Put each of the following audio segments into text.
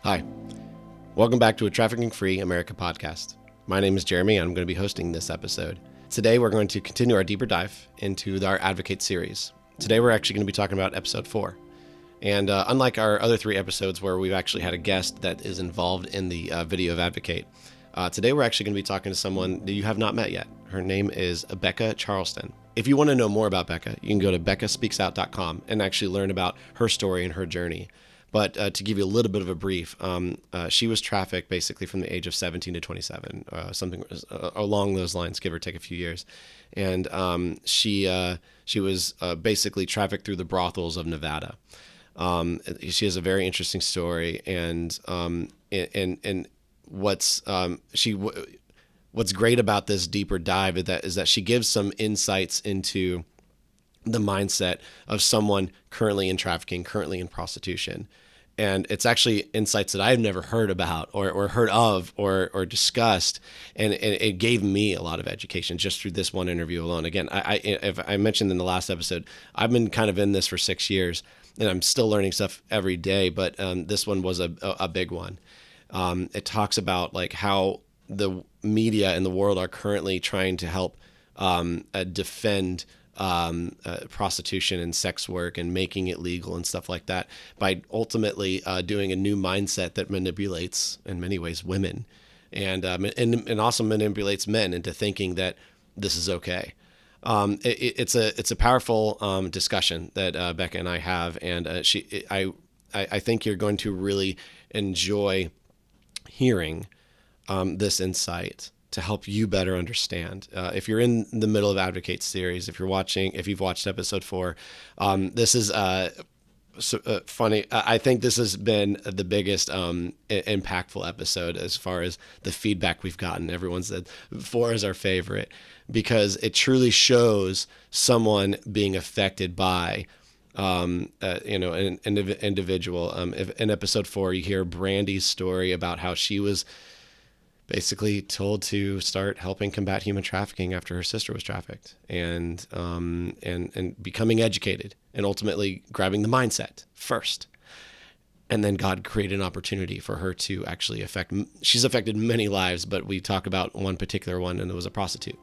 Hi, welcome back to a Trafficking Free America podcast. My name is Jeremy, and I'm going to be hosting this episode. Today, we're going to continue our deeper dive into our Advocate series. Today, we're actually going to be talking about episode 4. And unlike our other 3 episodes where we've actually had a guest that is involved in the video of Advocate, today we're actually going to be talking to someone that you have not met yet. Her name is Bekah Charleston. If you want to know more about Bekah, you can go to bekahspeaksout.com and actually learn about her story and her journey. But to give you a little bit of a brief, she was trafficked basically from the age of 17 to 27, something along those lines, give or take a few years. And she was basically trafficked through the brothels of Nevada. She has a very interesting story, and what's great about this deeper dive is that she gives some insights into the mindset of someone currently in trafficking, currently in prostitution. And it's actually insights that I've never heard about or heard of or discussed. And it gave me a lot of education just through this one interview alone. Again, if I mentioned in the last episode, I've been kind of in this for 6 years and I'm still learning stuff every day. But this one was a big one. It talks about like how the media and the world are currently trying to help defend prostitution and sex work and making it legal and stuff like that by ultimately doing a new mindset that manipulates, in many ways, women and also manipulates men into thinking that this is okay. It's a powerful discussion that Bekah and I have, and I think you're going to really enjoy hearing this insight to help you better understand. If you're in the middle of Advocate series, if you've watched episode 4, this is funny. I think this has been the biggest impactful episode as far as the feedback we've gotten. Everyone said 4 is our favorite because it truly shows someone being affected by an individual. In episode 4, you hear Brandy's story about how she was basically told to start helping combat human trafficking after her sister was trafficked, and becoming educated and ultimately grabbing the mindset first. And then God created an opportunity for her to actually she's affected many lives, but we talk about one particular one, and it was a prostitute.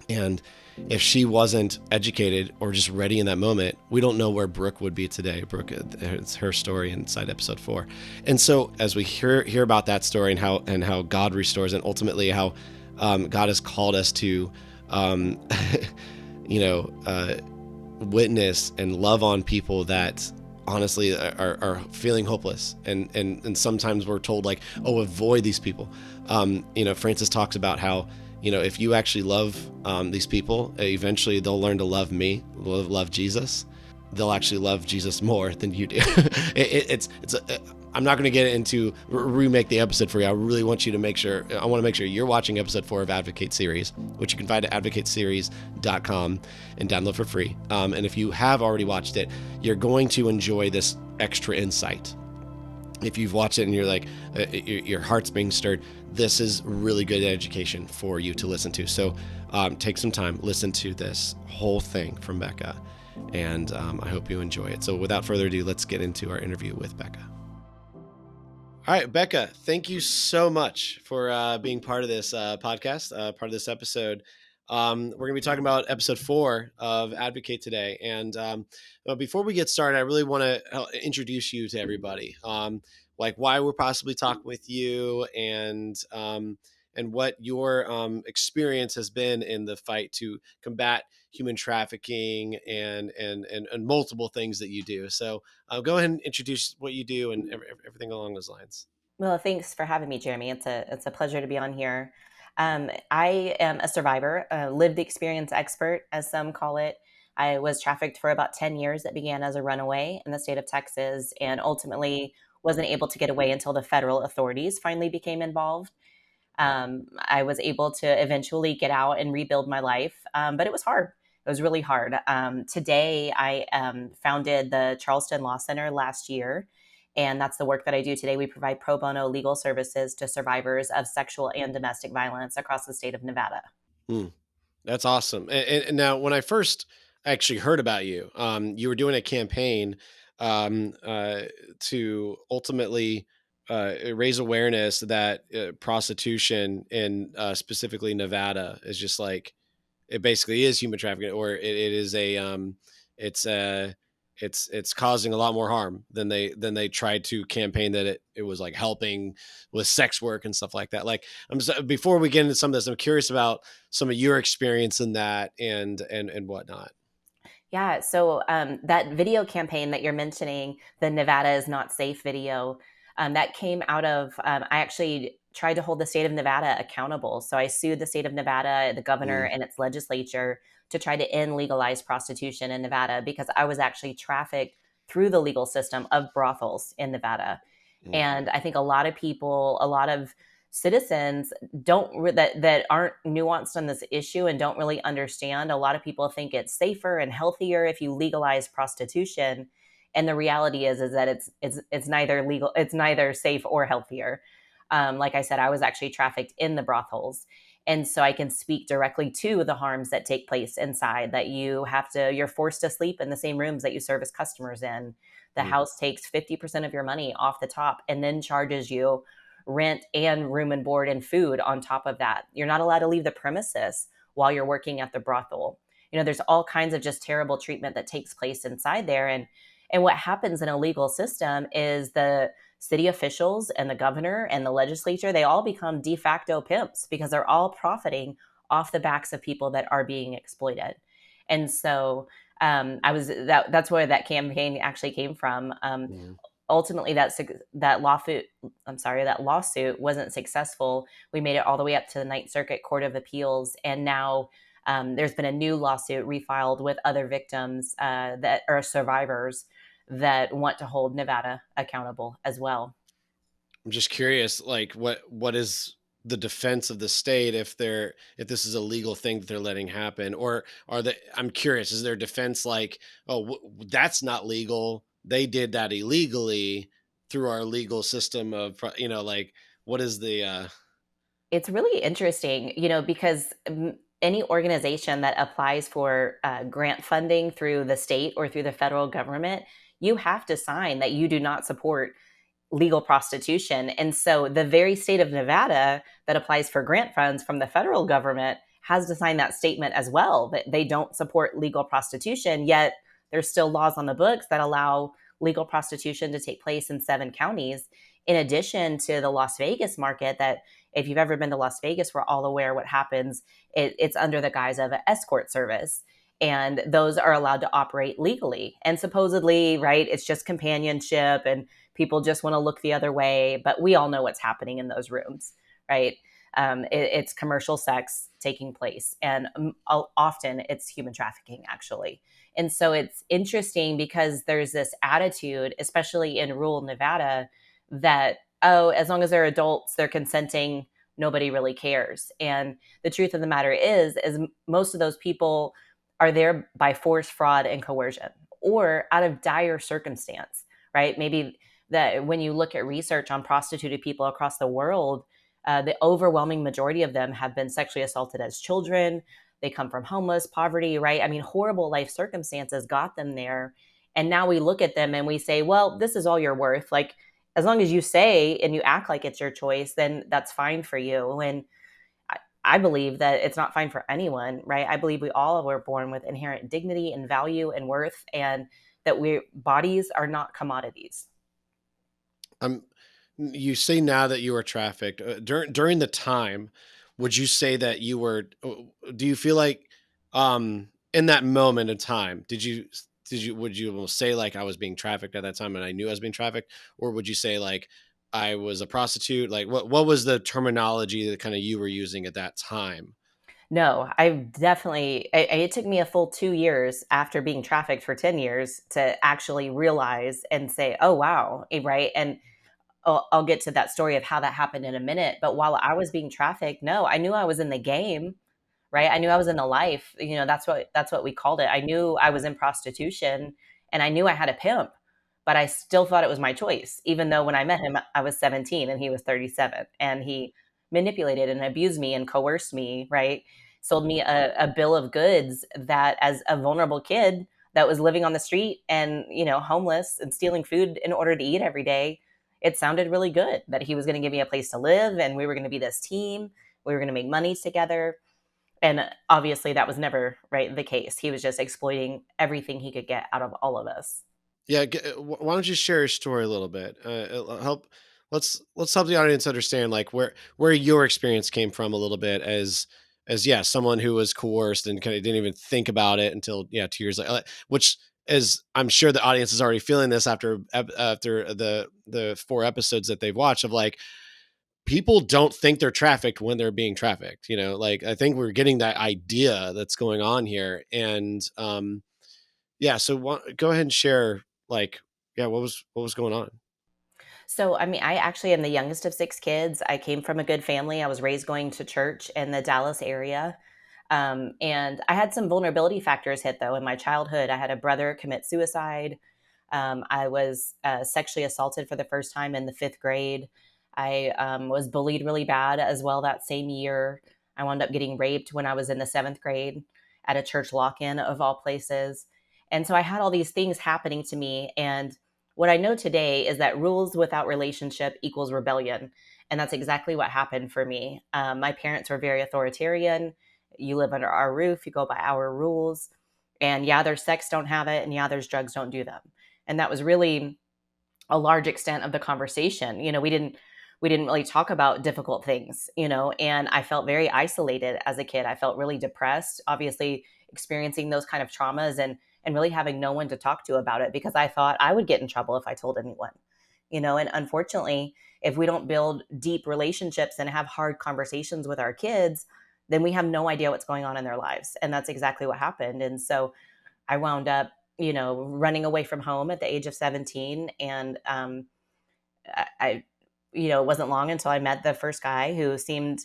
And if she wasn't educated or just ready in that moment, we don't know where Brooke would be today. Brooke, it's her story inside episode 4. And so as we hear about that story and how God restores, and ultimately how God has called us to, witness and love on people that honestly are feeling hopeless. And sometimes we're told like, oh, avoid these people. Francis talks about how, if you actually love these people, eventually they'll learn to love me, love Jesus. They'll actually love Jesus more than you do. I'm not going to get into remake the episode for you. I really want you to make sure you're watching episode 4 of Advocate series, which you can find at advocateseries.com and download for free. And if you have already watched it, you're going to enjoy this extra insight. If you've watched it and you're like, your heart's being stirred, this is really good education for you to listen to. So take some time, listen to this whole thing from Bekah, and I hope you enjoy it. So without further ado, let's get into our interview with Bekah. All right, Bekah, thank you so much for being part of this podcast, part of this episode. We're going to be talking about episode 4 of Advocate today. And before we get started, I really want to introduce you to everybody, like why we're possibly talking with you, and what your experience has been in the fight to combat human trafficking and multiple things that you do. So go ahead and introduce what you do and everything along those lines. Well, thanks for having me, Jeremy. It's a pleasure to be on here. I am a survivor, a lived experience expert, as some call it. I was trafficked for about 10 years. It began as a runaway in the state of Texas, and ultimately wasn't able to get away until the federal authorities finally became involved. I was able to eventually get out and rebuild my life, but it was hard. It was really hard. Today, I founded the Charleston Law Center last year, and that's the work that I do today. We provide pro bono legal services to survivors of sexual and domestic violence across the state of Nevada. That's awesome. And now, when I first actually heard about you, you were doing a campaign to ultimately raise awareness that prostitution in specifically Nevada is just like, it basically is human trafficking, or it is it's a it's causing a lot more harm than they tried to campaign that it was like helping with sex work and stuff like that. Like, before we get into some of this, I'm curious about some of your experience in that and whatnot. Yeah. So that video campaign that you're mentioning, the Nevada is not safe video, that came out of, I actually tried to hold the state of Nevada accountable. So I sued the state of Nevada, the governor, Mm, and its legislature to try to end legalized prostitution in Nevada because I was actually trafficked through the legal system of brothels in Nevada. mm, And I think a lot of people, a lot of citizens that aren't nuanced on this issue and don't really understand. A lot of people think it's safer and healthier if you legalize prostitution, and the reality is that it's neither legal, it's neither safe or healthier. Like I said, I was actually trafficked in the brothels, and so I can speak directly to the harms that take place inside. That you're forced to sleep in the same rooms that you service customers in. The mm, house takes 50% of your money off the top and then charges you rent and room and board and food on top of that. You're not allowed to leave the premises while you're working at the brothel. There's all kinds of just terrible treatment that takes place inside there. And what happens in a legal system is the city officials and the governor and the legislature, they all become de facto pimps because they're all profiting off the backs of people that are being exploited. And so that's where that campaign actually came from. mm. Ultimately that lawsuit wasn't successful. We made it all the way up to the Ninth Circuit Court of Appeals, and now there's been a new lawsuit refiled with other victims that are survivors that want to hold Nevada accountable as well. I'm just curious, like, what is the defense of the state if this is a legal thing that they're letting happen, or are they? I'm curious, is their defense like, oh, that's not legal? They did that illegally through our legal system of, like, what is the? It's really interesting, because any organization that applies for grant funding through the state or through the federal government, you have to sign that you do not support legal prostitution. And so the very state of Nevada that applies for grant funds from the federal government has to sign that statement as well, that they don't support legal prostitution. Yet there's still laws on the books that allow legal prostitution to take place in 7 counties, in addition to the Las Vegas market. That if you've ever been to Las Vegas, we're all aware what happens. It's under the guise of an escort service, and those are allowed to operate legally. And supposedly, right, it's just companionship and people just want to look the other way. But we all know what's happening in those rooms, right? It's commercial sex taking place, and often it's human trafficking, actually. And so it's interesting because there's this attitude, especially in rural Nevada, that, oh, as long as they're adults, they're consenting, nobody really cares. And the truth of the matter is most of those people are there by force, fraud, and coercion, or out of dire circumstance, right? Maybe that when you look at research on prostituted people across the world, the overwhelming majority of them have been sexually assaulted as children. They come from homeless, poverty, right? I mean, horrible life circumstances got them there. And now we look at them and we say, well, this is all you're worth. Like, as long as you say and you act like it's your choice, then that's fine for you. And I believe that it's not fine for anyone, right? I believe we all were born with inherent dignity and value and worth, and that bodies are not commodities. Um, you say now that you were trafficked during the time. Would you say that you were? Do you feel like, in that moment of time, would you almost say like I was being trafficked at that time and I knew I was being trafficked, or would you say like I was a prostitute? Like, what was the terminology that kind of you were using at that time? No, I definitely, it took me a full 2 years after being trafficked for 10 years to actually realize and say, oh, wow, right? And I'll get to that story of how that happened in a minute. But while I was being trafficked, no, I knew I was in the game, right? I knew I was in the life. That's what we called it. I knew I was in prostitution, and I knew I had a pimp, but I still thought it was my choice, even though when I met him, I was 17 and he was 37, and he manipulated and abused me and coerced me, right? Sold me a bill of goods that, as a vulnerable kid that was living on the street and, homeless and stealing food in order to eat every day, it sounded really good that he was going to give me a place to live and we were going to be this team. We were going to make money together. And obviously that was never right the case. He was just exploiting everything he could get out of all of us. Yeah, why don't you share your story a little bit? It'll help. Let's help the audience understand like where your experience came from a little bit as yeah, someone who was coerced and kind of didn't even think about it until 2 years later. Which is, I'm sure the audience is already feeling this after the 4 episodes that they've watched of like, people don't think they're trafficked when they're being trafficked. Like I think we're getting that idea that's going on here, and yeah. So go ahead and share like, yeah, what was going on? So, I mean, I actually am the youngest of 6 kids. I came from a good family. I was raised going to church in the Dallas area. And I had some vulnerability factors hit, though, in my childhood. I had a brother commit suicide. I was sexually assaulted for the first time in the 5th grade. I was bullied really bad as well that same year. I wound up getting raped when I was in the 7th grade at a church lock in, of all places. And so I had all these things happening to me. And what I know today is that rules without relationship equals rebellion. And that's exactly what happened for me. My parents were very authoritarian. You live under our roof, you go by our rules. And yeah, there's sex, don't have it. And yeah, there's drugs, don't do them. And that was really a large extent of the conversation. We didn't really talk about difficult things, and I felt very isolated as a kid. I felt really depressed, obviously experiencing those kind of traumas and really having no one to talk to about it because I thought I would get in trouble if I told anyone. And unfortunately, if we don't build deep relationships and have hard conversations with our kids, then we have no idea what's going on in their lives. And that's exactly what happened. And so I wound up, running away from home at the age of 17. And I it wasn't long until I met the first guy who seemed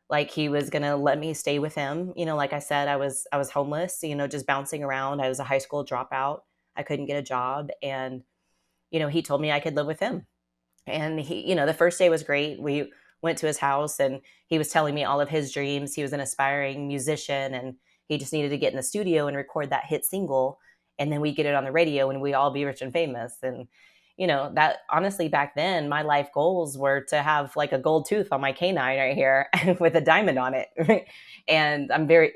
like he was going to let me stay with him. Like I said, I was homeless, just bouncing around. I was a high school dropout. I couldn't get a job. And, he told me I could live with him. And the first day was great. We went to his house and he was telling me all of his dreams. He was an aspiring musician and he just needed to get in the studio and record that hit single. And then we get it on the radio and we all be rich and famous. And, that honestly back then, my life goals were to have like a gold tooth on my canine right here with a diamond on it. And I'm very,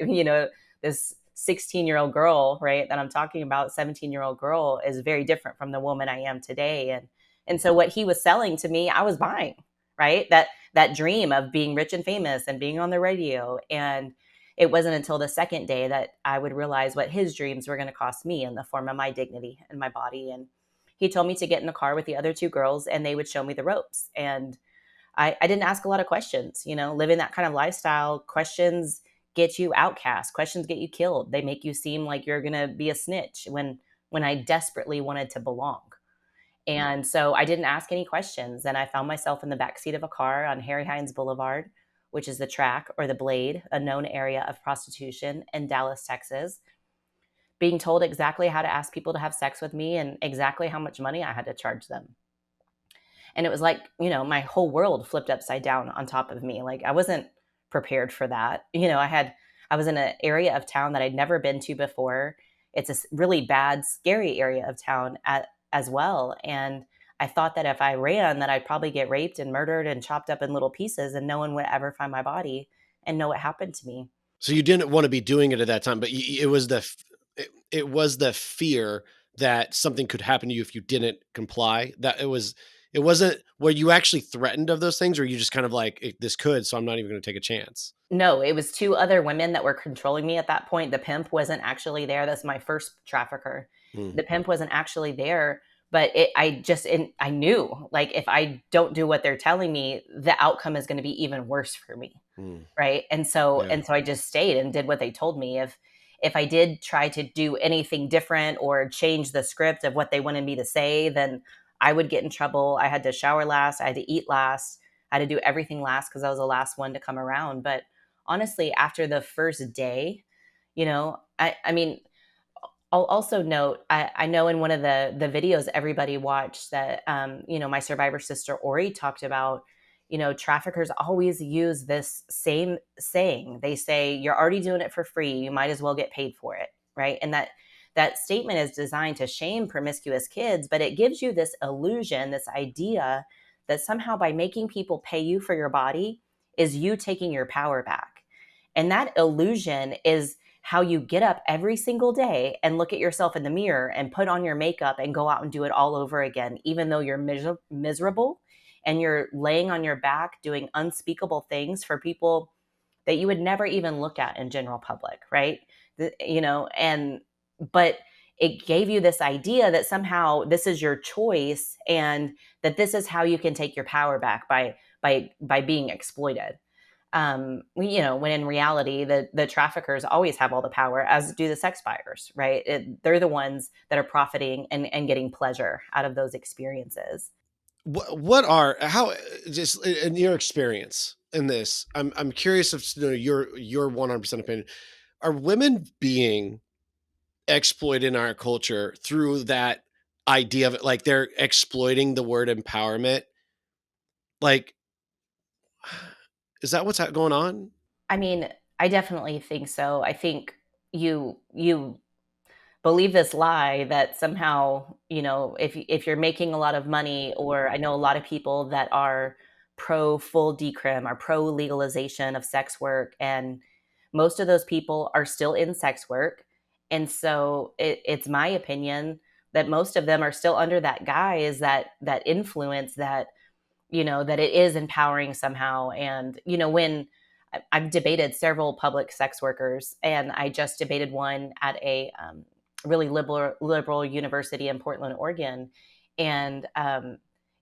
this 16-year-old girl, right, that I'm talking about, 17-year-old girl is very different from the woman I am today. And so what he was selling to me, I was buying, right? That dream of being rich and famous and being on the radio. And it wasn't until the second day that I would realize what his dreams were going to cost me in the form of my dignity and my body. And he told me to get in the car with the other 2 girls and they would show me the ropes. And I didn't ask a lot of questions, living that kind of lifestyle. Questions get you outcast. Questions get you killed. They make you seem like you're going to be a snitch when I desperately wanted to belong. And so I didn't ask any questions. And I found myself in the backseat of a car on Harry Hines Boulevard, which is the track or the Blade, a known area of prostitution in Dallas, Texas, being told exactly how to ask people to have sex with me and exactly how much money I had to charge them. And it was like, my whole world flipped upside down on top of me. Like I wasn't prepared for that. I was in an area of town that I'd never been to before. It's a really bad, scary area of town as well. And I thought that if I ran, that I'd probably get raped and murdered and chopped up in little pieces and no one would ever find my body and know what happened to me. So you didn't want to be doing it at that time, but it was the fear that something could happen to you if you didn't comply. That it wasn't where you actually threatened of those things, or you just kind of like, this could, so I'm not even going to take a chance. No, it was 2 other women that were controlling me at that point. The pimp wasn't actually there. That's my first trafficker. The pimp wasn't actually there, but I knew like if I don't do what they're telling me, the outcome is going to be even worse for me. Right. And so I just stayed and did what they told me. If I did try to do anything different or change the script of what they wanted me to say, then I would get in trouble. I had to shower last. I had to eat last. I had to do everything last because I was the last one to come around. But honestly, after the first day, I mean, I'll also note, I know in one of the videos everybody watched that, my survivor sister Ori talked about, traffickers always use this same saying. They say, you're already doing it for free. You might as well get paid for it. Right. And that statement is designed to shame promiscuous kids, but it gives you this illusion, this idea that somehow by making people pay you for your body is you taking your power back. And that illusion is how you get up every single day and look at yourself in the mirror and put on your makeup and go out and do it all over again, even though you're miserable and you're laying on your back doing unspeakable things for people that you would never even look at in general public, right? And but it gave you this idea that somehow this is your choice and that this is how you can take your power back by being exploited. When in reality, the traffickers always have all the power, as do the sex buyers, right? They're the ones that are profiting and getting pleasure out of those experiences. What are how just in your experience in this? I'm curious of your 100% opinion. Are women being exploited in our culture through that idea of it, like they're exploiting the word empowerment? Like, is that what's going on? I mean, I definitely think so. I think you believe this lie that somehow, if you're making a lot of money, or I know a lot of people that are pro full decrim or pro legalization of sex work, and most of those people are still in sex work. And so it's my opinion that most of them are still under that guise, that influence, that it is empowering somehow. And when I've debated several public sex workers, and I just debated one at a really liberal university in Portland, Oregon. And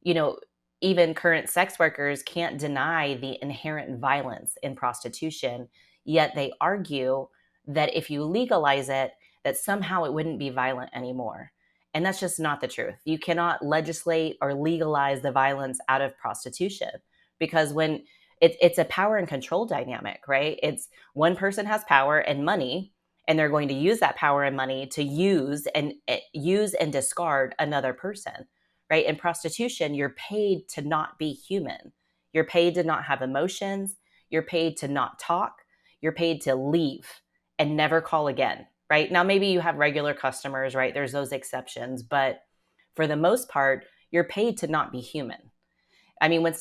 you know even current sex workers can't deny the inherent violence in prostitution, yet they argue that if you legalize it, that somehow it wouldn't be violent anymore. And that's just not the truth. You cannot legislate or legalize the violence out of prostitution, because when it's a power and control dynamic, right? It's one person has power and money, and they're going to use that power and money to use and discard another person, right? In prostitution, you're paid to not be human. You're paid to not have emotions. You're paid to not talk. You're paid to leave and never call again, right? Now, maybe you have regular customers, right? There's those exceptions, but for the most part, you're paid to not be human. I mean, when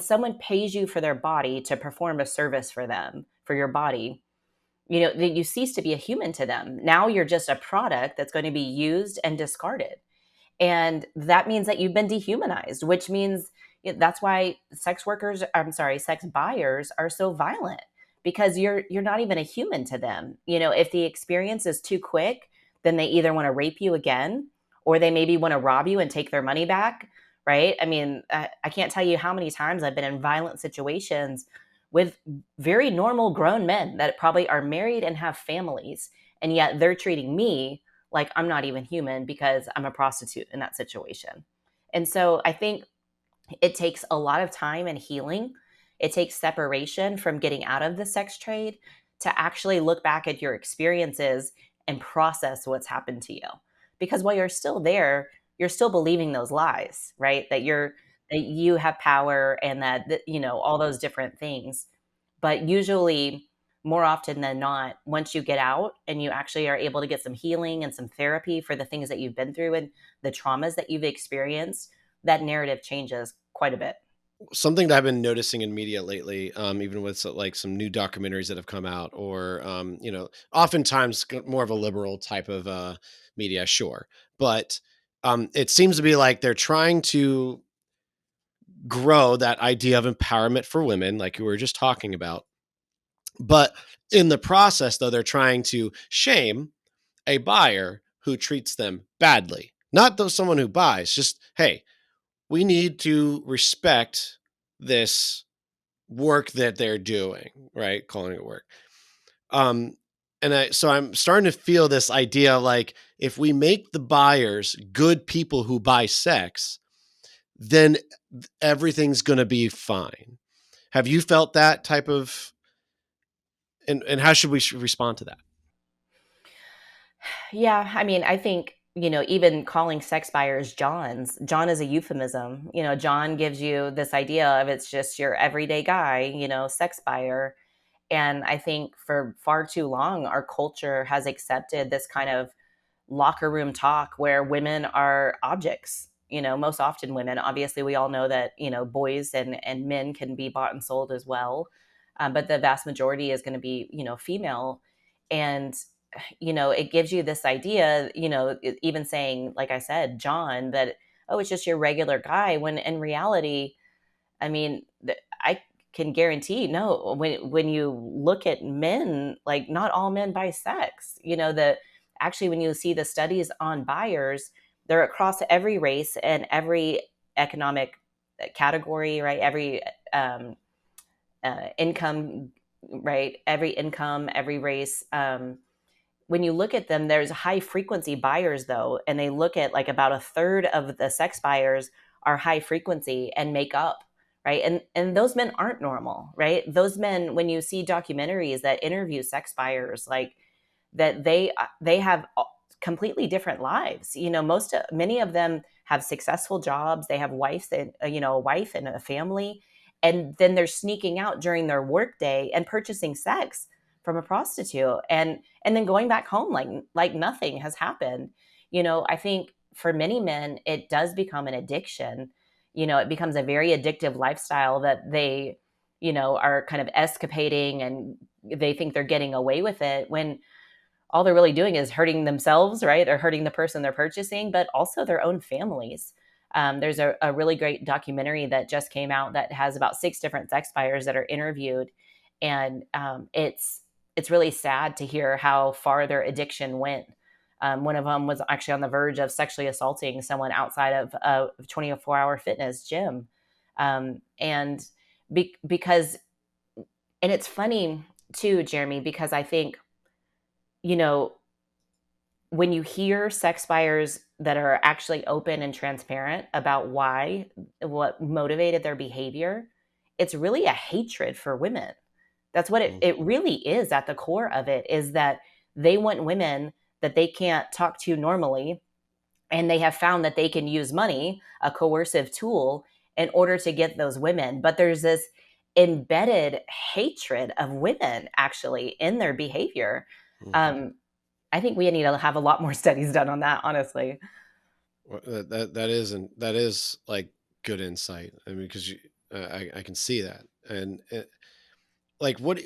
someone pays you for their body to perform a service for them, for your body, that you cease to be a human to them. Now you're just a product that's going to be used and discarded. And that means that you've been dehumanized, which means that's why sex buyers are so violent, because you're not even a human to them. If the experience is too quick, then they either want to rape you again, or they maybe want to rob you and take their money back, right? I mean, I can't tell you how many times I've been in violent situations with very normal grown men that probably are married and have families, and yet they're treating me like I'm not even human because I'm a prostitute in that situation. And so I think it takes a lot of time and healing. It takes separation from getting out of the sex trade to actually look back at your experiences and process what's happened to you. Because while you're still there, you're still believing those lies, right? That you have power, and that all those different things. But usually, more often than not, once you get out and you actually are able to get some healing and some therapy for the things that you've been through and the traumas that you've experienced, that narrative changes quite a bit. Something that I've been noticing in media lately, even with like some new documentaries that have come out, or oftentimes more of a liberal type of media, sure, but it seems to be like they're trying to grow that idea of empowerment for women, like we were just talking about. But in the process, though, they're trying to shame a buyer who treats them badly. Not though someone who buys, just, hey, we need to respect this work that they're doing, right? Calling it work. So I'm starting to feel this idea, like if we make the buyers good people who buy sex, then everything's going to be fine. Have you felt that type of, and how should we respond to that? Yeah, I mean, I think, even calling sex buyers John is a euphemism. John gives you this idea of it's just your everyday guy, sex buyer. And I think for far too long, our culture has accepted this kind of locker room talk where women are objects, most often women. Obviously, we all know that, boys and men can be bought and sold as well. But the vast majority is going to be, female. And, it gives you this idea, even saying, like I said, John, that, oh, it's just your regular guy, when in reality, I mean, I can guarantee, no, when you look at men, like, not all men buy sex. That actually, when you see the studies on buyers, they're across every race and every economic category, right? Every income, right? Every income, every race. When you look at them, there's high frequency buyers, though, and they look at, like, about a third of the sex buyers are high frequency and make up, right? And those men aren't normal, right? Those men, when you see documentaries that interview sex buyers, like, that they have completely different lives. Many of them have successful jobs. They have wives, and a wife and a family, and then they're sneaking out during their workday and purchasing sex from a prostitute, and then going back home like nothing has happened. I think for many men it does become an addiction. It becomes a very addictive lifestyle that they are kind of escapading, and they think they're getting away with it, when all they're really doing is hurting themselves, right? They're hurting the person they're purchasing, but also their own families. There's a really great documentary that just came out that has about 6 different sex buyers that are interviewed, and it's really sad to hear how far their addiction went. One of them was actually on the verge of sexually assaulting someone outside of a 24-hour fitness gym, and because, and it's funny too, Jeremy, because I think, you know, when you hear sex buyers that are actually open and transparent about what motivated their behavior, it's really a hatred for women. That's what Mm. it really is. At the core of it is that they want women that they can't talk to normally, and they have found that they can use money, a coercive tool, in order to get those women. But there's this embedded hatred of women actually in their behavior. Mhm. Um, I think we need to have a lot more studies done on that, honestly. Well, that is like good insight. I mean, because I can see that, and like what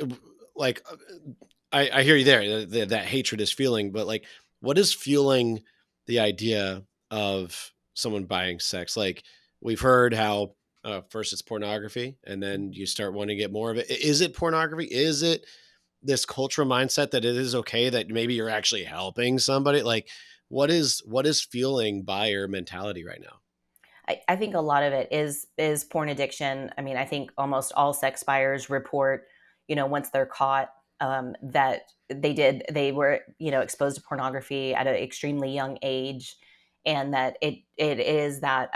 like I hear you there. That hatred is feeling, but like, what is fueling the idea of someone buying sex? Like, we've heard how first it's pornography, and then you start wanting to get more of it. Is it pornography? Is it this cultural mindset that it is okay that maybe you're actually helping somebody? Like, what is fueling buyer mentality right now? I think a lot of it is porn addiction. I mean, I think almost all sex buyers report, once they're caught, that they were, exposed to pornography at an extremely young age, and that it is that,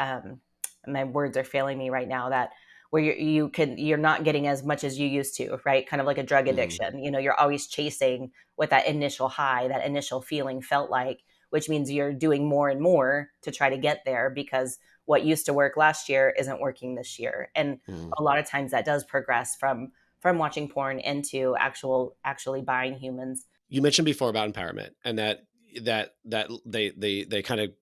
my words are failing me right now, that where you're not getting as much as you used to, right? Kind of like a drug Mm, addiction. You're always chasing what that initial high, that initial feeling felt like, which means you're doing more and more to try to get there, because what used to work last year isn't working this year. And mm. a lot of times that does progress from watching porn into actually buying humans. You mentioned before about empowerment, and that they kind of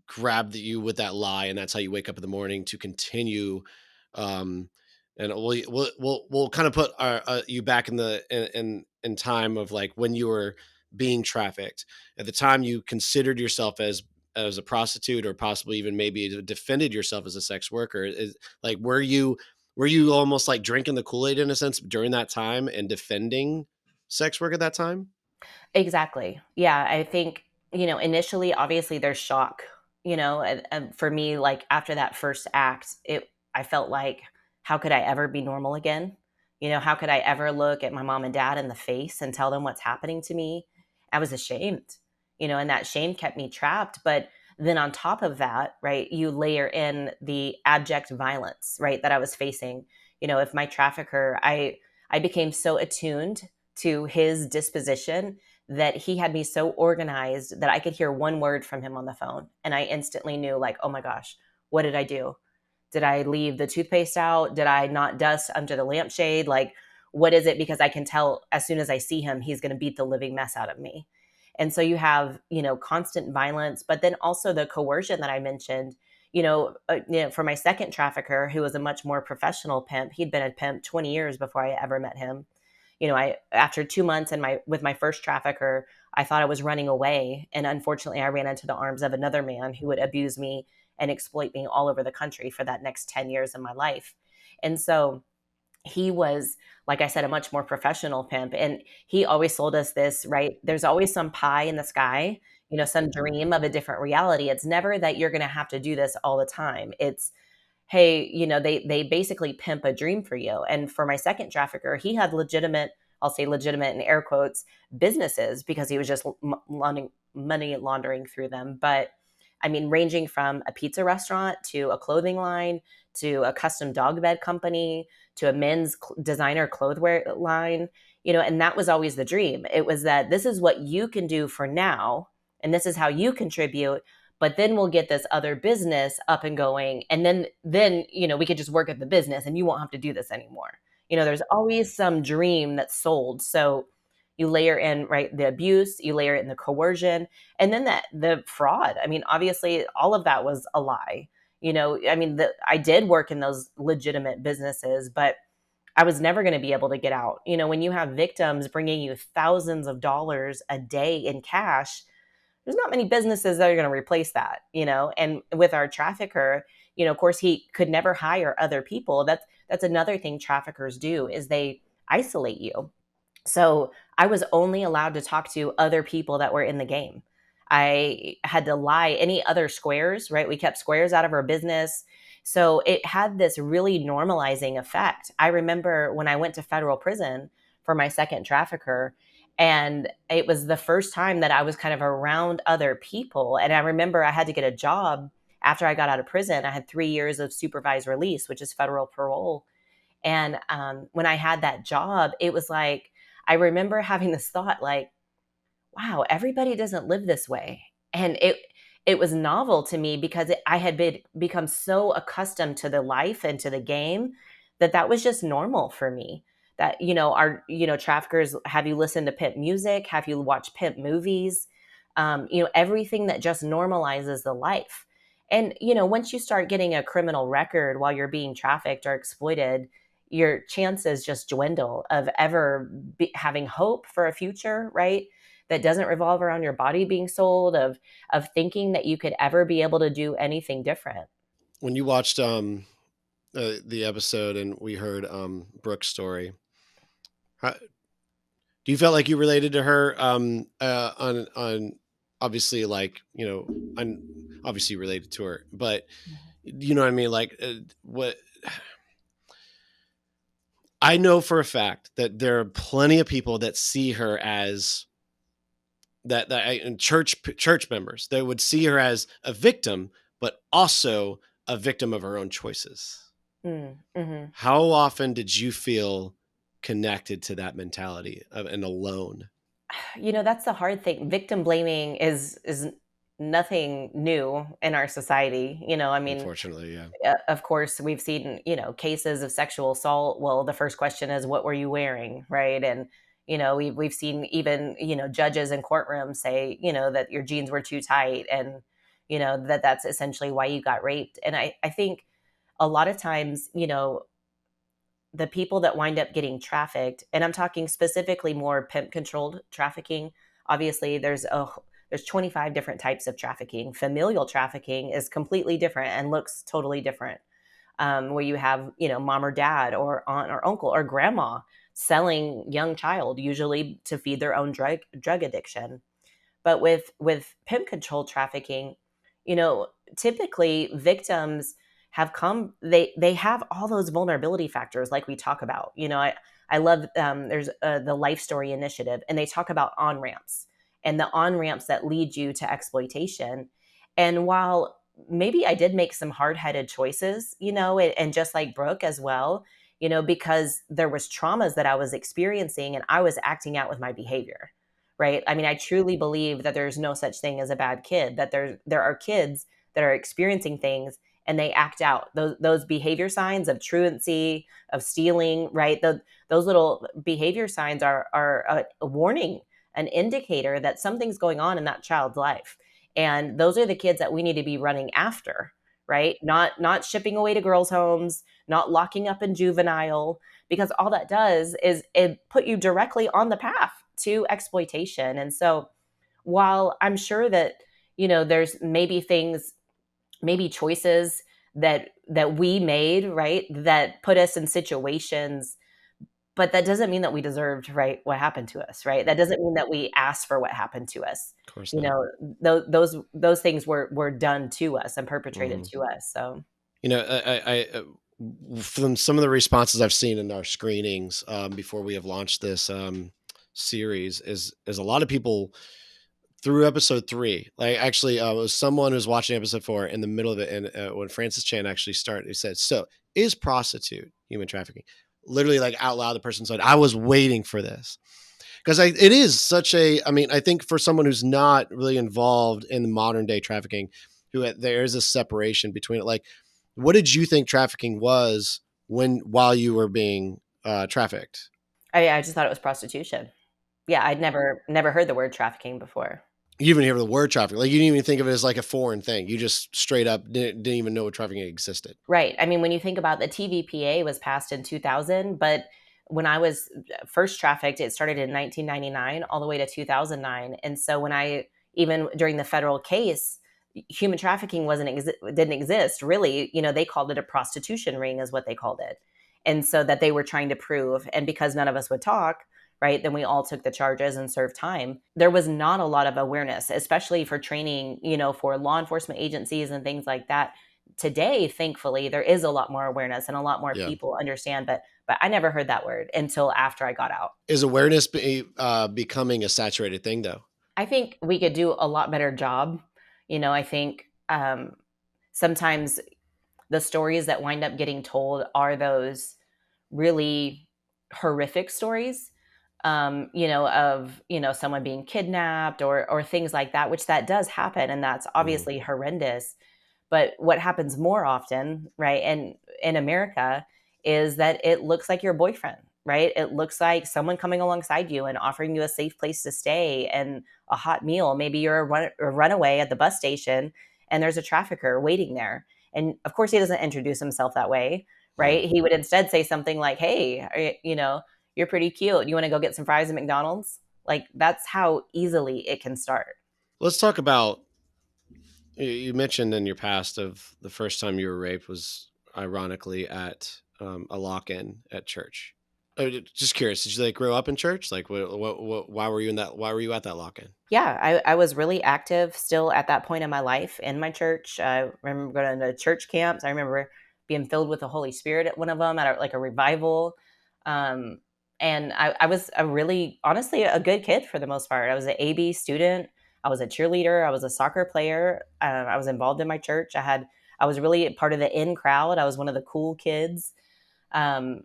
grabbed you with that lie, and that's how you wake up in the morning to continue. Um, and we'll kind of put you back in the in time of like when you were being trafficked. At the time, you considered yourself as a prostitute, or possibly even maybe defended yourself as a sex worker. Is like, were you almost like drinking the Kool-Aid in a sense during that time and defending sex work at that time? Exactly. Yeah, I think, initially, obviously there's shock, and for me, like, after that first act, I felt like, how could I ever be normal again? How could I ever look at my mom and dad in the face and tell them what's happening to me? I was ashamed, and that shame kept me trapped. But then on top of that, right, you layer in the abject violence, right, that I was facing. If my trafficker, I became so attuned to his disposition that he had me so organized that I could hear one word from him on the phone, and I instantly knew, like, oh my gosh, what did I do? Did I leave the toothpaste out? Did I not dust under the lampshade? Like, what is it? Because I can tell as soon as I see him, he's going to beat the living mess out of me. And so you have, constant violence, but then also the coercion that I mentioned. For my second trafficker, who was a much more professional pimp, he'd been a pimp 20 years before I ever met him. I after 2 months with my first trafficker, I thought I was running away, and unfortunately, I ran into the arms of another man who would abuse me and exploit me all over the country for that next 10 years of my life. And so he was, like I said, a much more professional pimp. And he always sold us this, right? There's always some pie in the sky, some dream of a different reality. It's never that you're going to have to do this all the time. It's, hey, they basically pimp a dream for you. And for my second trafficker, he had legitimate, I'll say legitimate in air quotes, businesses, because he was just money laundering through them. But I mean, ranging from a pizza restaurant to a clothing line to a custom dog bed company to a men's designer clothwear line, and that was always the dream. It was that this is what you can do for now, and this is how you contribute, but then we'll get this other business up and going, and then we could just work at the business and you won't have to do this anymore. There's always some dream that's sold. So you layer in, right, the abuse, you layer in the coercion, and then the fraud. I mean, obviously all of that was a lie. I mean, I did work in those legitimate businesses, but I was never going to be able to get out. When you have victims bringing you thousands of dollars a day in cash, there's not many businesses that are going to replace that. And with our trafficker, of course, he could never hire other people. That's another thing traffickers do, is they isolate you. So I was only allowed to talk to other people that were in the game. I had to lie any other squares, right? We kept squares out of our business. So it had this really normalizing effect. I remember when I went to federal prison for my second trafficker, and it was the first time that I was kind of around other people. And I remember I had to get a job after I got out of prison. I had 3 years of supervised release, which is federal parole. And when I had that job, it was like, I remember having this thought like, wow, everybody doesn't live this way. And it was novel to me because I had become so accustomed to the life and to the game that was just normal for me. That, our, traffickers have you listen to pimp music, have you watch pimp movies, everything that just normalizes the life. And, once you start getting a criminal record while you're being trafficked or exploited, your chances just dwindle of ever having hope for a future, right? That doesn't revolve around your body being sold, of thinking that you could ever be able to do anything different. When you watched the episode and we heard Brooke's story, how, do you felt like you related to her on obviously, like, obviously related to her, but you know what I mean? Like, what I know for a fact that there are plenty of people that see her as and church members that would see her as a victim, but also a victim of her own choices. Mm-hmm. How often did you feel connected to that mentality and alone? That's the hard thing. Victim blaming is nothing new in our society. I mean, Unfortunately, yeah. of course, we've seen, cases of sexual assault. Well, the first question is, what were you wearing? Right. And, we've seen even, judges in courtrooms say, that your jeans were too tight, and, that's essentially why you got raped. And I think a lot of times, the people that wind up getting trafficked, and I'm talking specifically more pimp controlled trafficking. Obviously, there's 25 different types of trafficking. Familial trafficking is completely different and looks totally different. Where you have, mom or dad or aunt or uncle or grandma selling young child, usually to feed their own drug addiction. But with pimp controlled trafficking, typically victims they have all those vulnerability factors like we talk about. I love, there's the Life Story Initiative, and they talk about on ramps and the on ramps that lead you to exploitation. And while maybe I did make some hard-headed choices, and just like Brooke as well, because there was traumas that I was experiencing and I was acting out with my behavior, right? I mean, I truly believe that there's no such thing as a bad kid, that there are kids that are experiencing things and they act out those behavior signs of truancy, of stealing, right? Those little behavior signs are a warning, an indicator that something's going on in that child's life. And those are the kids that we need to be running after, right? Not shipping away to girls' homes, not locking up in juvenile, because all that does is it put you directly on the path to exploitation. And so while I'm sure that, there's maybe things, maybe choices that we made, right, that put us in situations, but that doesn't mean that we deserved, right, what happened to us, right? That doesn't mean that we asked for what happened to us. Of course You not. know, those things were done to us and perpetrated Mhm. to us. So From some of the responses I've seen in our screenings before we have launched this series, is a lot of people through episode 3. Like, actually, it was someone who's watching episode 4 in the middle of it, and when Francis Chan actually started, he said, "So, is prostitute human trafficking?" Literally, like out loud, the person said, "I was waiting for this." Because it is such a, I mean, I think for someone who's not really involved in the modern day trafficking, there is a separation between it. Like, what did you think trafficking was while you were bean trafficked? I just thought it was prostitution. Yeah, I'd never heard the word trafficking before. You didn't even hear the word trafficking. Like, you didn't even think of it as like a foreign thing. You just straight up didn't even know what trafficking existed. Right. I mean, when you think about the TVPA was passed in 2000, but when I was first trafficked, it started in 1999 all the way to 2009. And so when even during the federal case, human trafficking didn't exist really. They called it a prostitution ring is what they called it. And so that they were trying to prove, and because none of us would talk, right, then we all took the charges and served time. There was not a lot of awareness, especially for training, for law enforcement agencies and things like that. Today, thankfully, there is a lot more awareness and a lot more Yeah. people understand, but I never heard that word until after I got out. Is awareness becoming a saturated thing, though? I think we could do a lot better job. I think sometimes the stories that wind up getting told are those really horrific stories, of someone being kidnapped or things like that, which that does happen, and that's Mhm. obviously horrendous. But what happens more often, right, and in America, is that it looks like your boyfriend, right? It looks like someone coming alongside you and offering you a safe place to stay and a hot meal. Maybe you're a runaway at the bus station and there's a trafficker waiting there. And of course, he doesn't introduce himself that way, Mhm. right? He would instead say something like, "Hey, you're pretty cute. You want to go get some fries at McDonald's?" Like that's how easily it can start. Let's talk about, you mentioned in your past of the first time you were raped was ironically at a lock-in at church. Just curious, did you like grow up in church? Like, why were you in that? Why were you at that lock-in? Yeah, I was really active still at that point in my life in my church. I remember going to church camps. I remember being filled with the Holy Spirit at one of them at like a revival. Um, and I was a really, honestly, a good kid for the most part. I was an AB student. I was a cheerleader. I was a soccer player. I was involved in my church. I was really part of the in crowd. I was one of the cool kids. Um,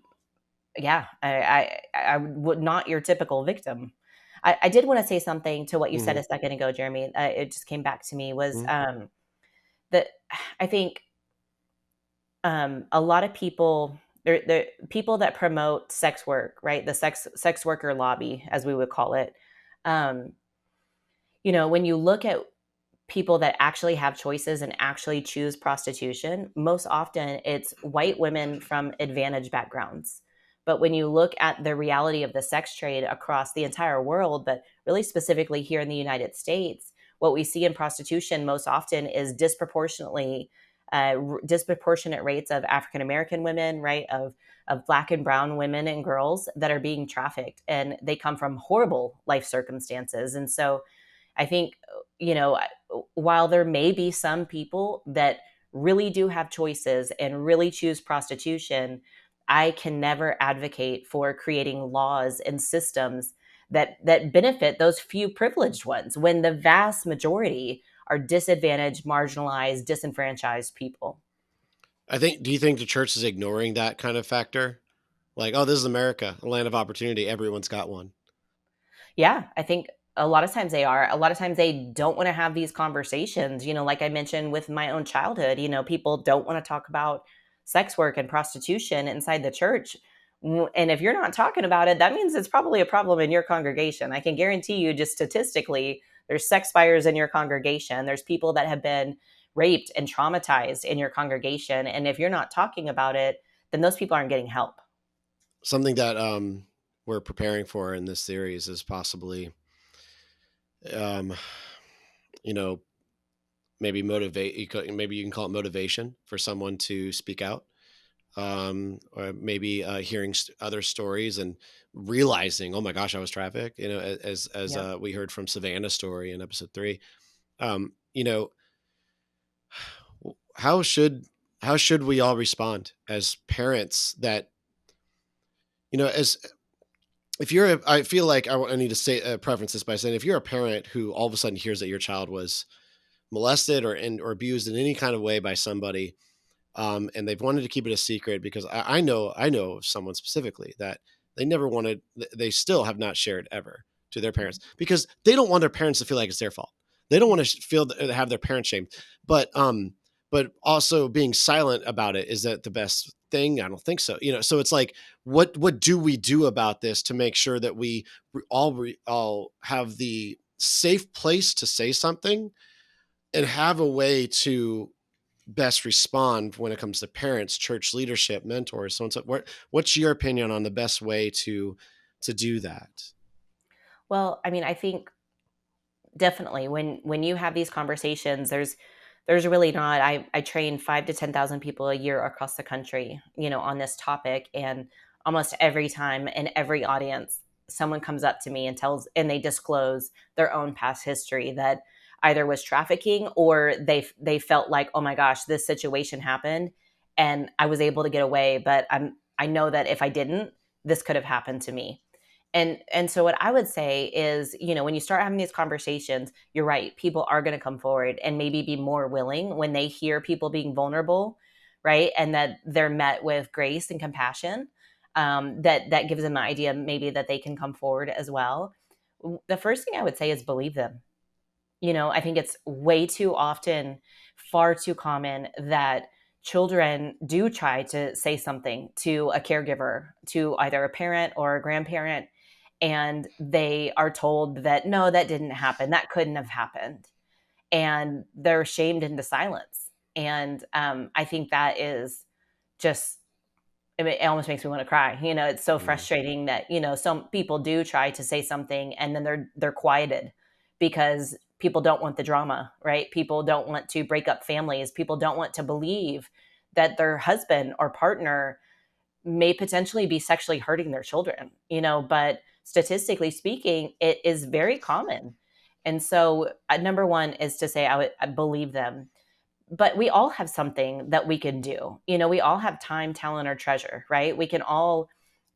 yeah, I would not your typical victim. I did want to say something to what you said Hmm. a second ago, Jeremy. It just came back to me was Hmm. that I think a lot of people, there people that promote sex work, right? The sex worker lobby, as we would call it. Um, when you look at people that actually have choices and actually choose prostitution, most often it's white women from advantaged backgrounds. But when you look at the reality of the sex trade across the entire world, but really specifically here in the United States, what we see in prostitution most often is disproportionate rates of African American women, right? Of Black and Brown women and girls that are being trafficked, and they come from horrible life circumstances. And so I think, you know, while there may be some people that really do have choices and really choose prostitution, I can never advocate for creating laws and systems that benefit those few privileged ones when the vast majority are disadvantaged, marginalized, disenfranchised people. I think. Do you think the church is ignoring that kind of factor? Like, oh, this is America, a land of opportunity. Everyone's got one. Yeah, I think a lot of times they are. A lot of times they don't want to have these conversations. Like I mentioned with my own childhood, people don't want to talk about sex work and prostitution inside the church. And if you're not talking about it, that means it's probably a problem in your congregation. I can guarantee you, just statistically, there's sex buyers in your congregation. There's people that have been raped and traumatized in your congregation. And if you're not talking about it, then those people aren't getting help. Something that we're preparing for in this series is possibly, um, you know, maybe maybe you can call it motivation for someone to speak out, or maybe hearing other stories and realizing, oh my gosh, I was trafficked. As Yep. we heard from Savannah's story in episode 3. You know, how should we all respond as parents that, as if you're I feel like I need to say preference this by saying, if you're a parent who all of a sudden hears that your child was molested or abused in any kind of way by somebody, and they've wanted to keep it a secret, because I know of someone specifically that they still have not shared ever to their parents, because they don't want their parents to feel like it's their fault. They don't want to have their parents shamed, but also being silent about it, is that the best thing? I don't think so. So it's like, what do we do about this to make sure that we all have the safe place to say something, and have a way to best respond when it comes to parents, church leadership, mentors, so on. So what's your opinion on the best way to do that? Well, I mean, I think definitely when you have these conversations, there's really not. I train 5 to 10,000 people a year across the country, on this topic, and almost every time in every audience, someone comes up to me and they disclose their own past history that either was trafficking, or they felt like, oh my gosh, this situation happened and I was able to get away, but I know that if I didn't, this could have happened to me. And so what I would say is, when you start having these conversations, you're right, people are going to come forward and maybe be more willing when they hear people being vulnerable, right? And that they're met with grace and compassion. That gives them an idea maybe that they can come forward as well. The first thing I would say is believe them. I think it's way too often, far too common, that children do try to say something to a caregiver, to either a parent or a grandparent, and they are told that no, that didn't happen, that couldn't have happened, and they're shamed into silence. And I think that is just, it almost makes me want to cry. It's so Mm. frustrating that some people do try to say something and then they're quieted because people don't want the drama, right? People don't want to break up families. People don't want to believe that their husband or partner may potentially be sexually hurting their children, but statistically speaking, it is very common. And so, number one is to say, I believe them. But we all have something that we can do. We all have time, talent, or treasure, right? We can all,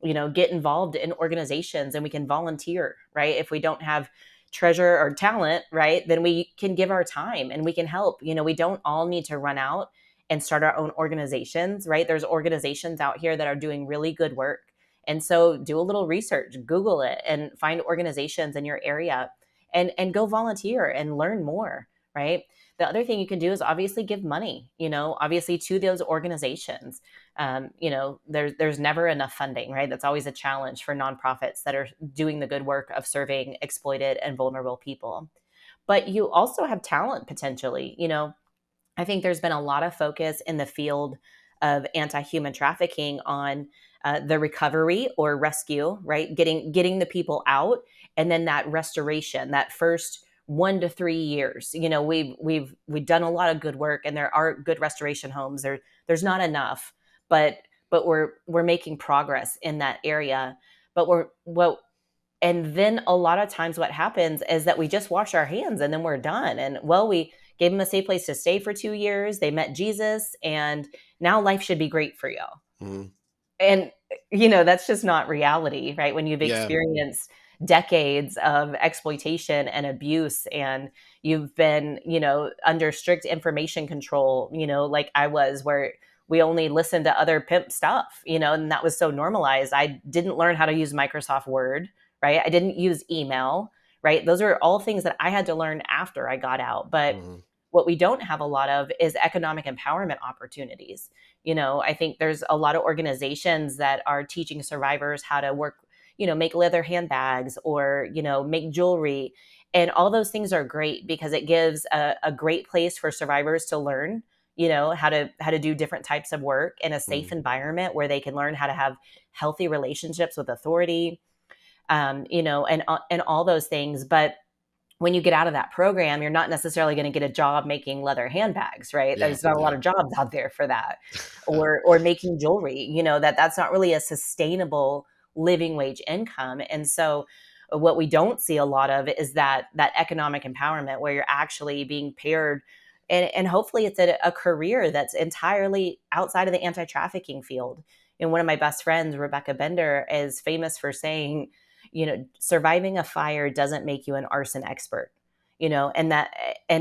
get involved in organizations and we can volunteer, right? If we don't have treasure or talent, right, then we can give our time and we can help. We don't all need to run out and start our own organizations, right? There's organizations out here that are doing really good work. And so do a little research, Google it, and find organizations in your area and go volunteer and learn more, right? The other thing you can do is obviously give money, obviously to those organizations. There's never enough funding, right? That's always a challenge for nonprofits that are doing the good work of serving exploited and vulnerable people. But you also have talent potentially. I think there's been a lot of focus in the field of anti-human trafficking on the recovery or rescue, right? Getting the people out, and then that restoration, that first 1 to 3 years. We've done a lot of good work, and there are good restoration homes. There's not enough, but we're making progress in that area. But and then a lot of times what happens is that we just wash our hands and then we're done. And well, we gave them a safe place to stay for 2 years. They met Jesus, and now life should be great for you. Mm. And, that's just not reality, right? When you've Yeah. experienced decades of exploitation and abuse, and you've been, under strict information control, like I was, where we only listened to other pimp stuff, and that was so normalized. I didn't learn how to use Microsoft Word, right? I didn't use email, right? Those are all things that I had to learn after I got out. But Mm-hmm. what we don't have a lot of is economic empowerment opportunities. I think there's a lot of organizations that are teaching survivors how to work, make leather handbags or, make jewelry. And all those things are great because it gives a great place for survivors to learn, how to do different types of work in a safe Mm. environment where they can learn how to have healthy relationships with authority, and all those things. But when you get out of that program, you're not necessarily going to get a job making leather handbags, right? Yeah, There's not a lot yeah. of jobs out there for that, or making jewelry. That's not really a sustainable living wage income. And so, what we don't see a lot of is that economic empowerment where you're actually being paired, and hopefully it's a career that's entirely outside of the anti-trafficking field. And one of my best friends, Rebecca Bender, is famous for saying, surviving a fire doesn't make you an arson expert. And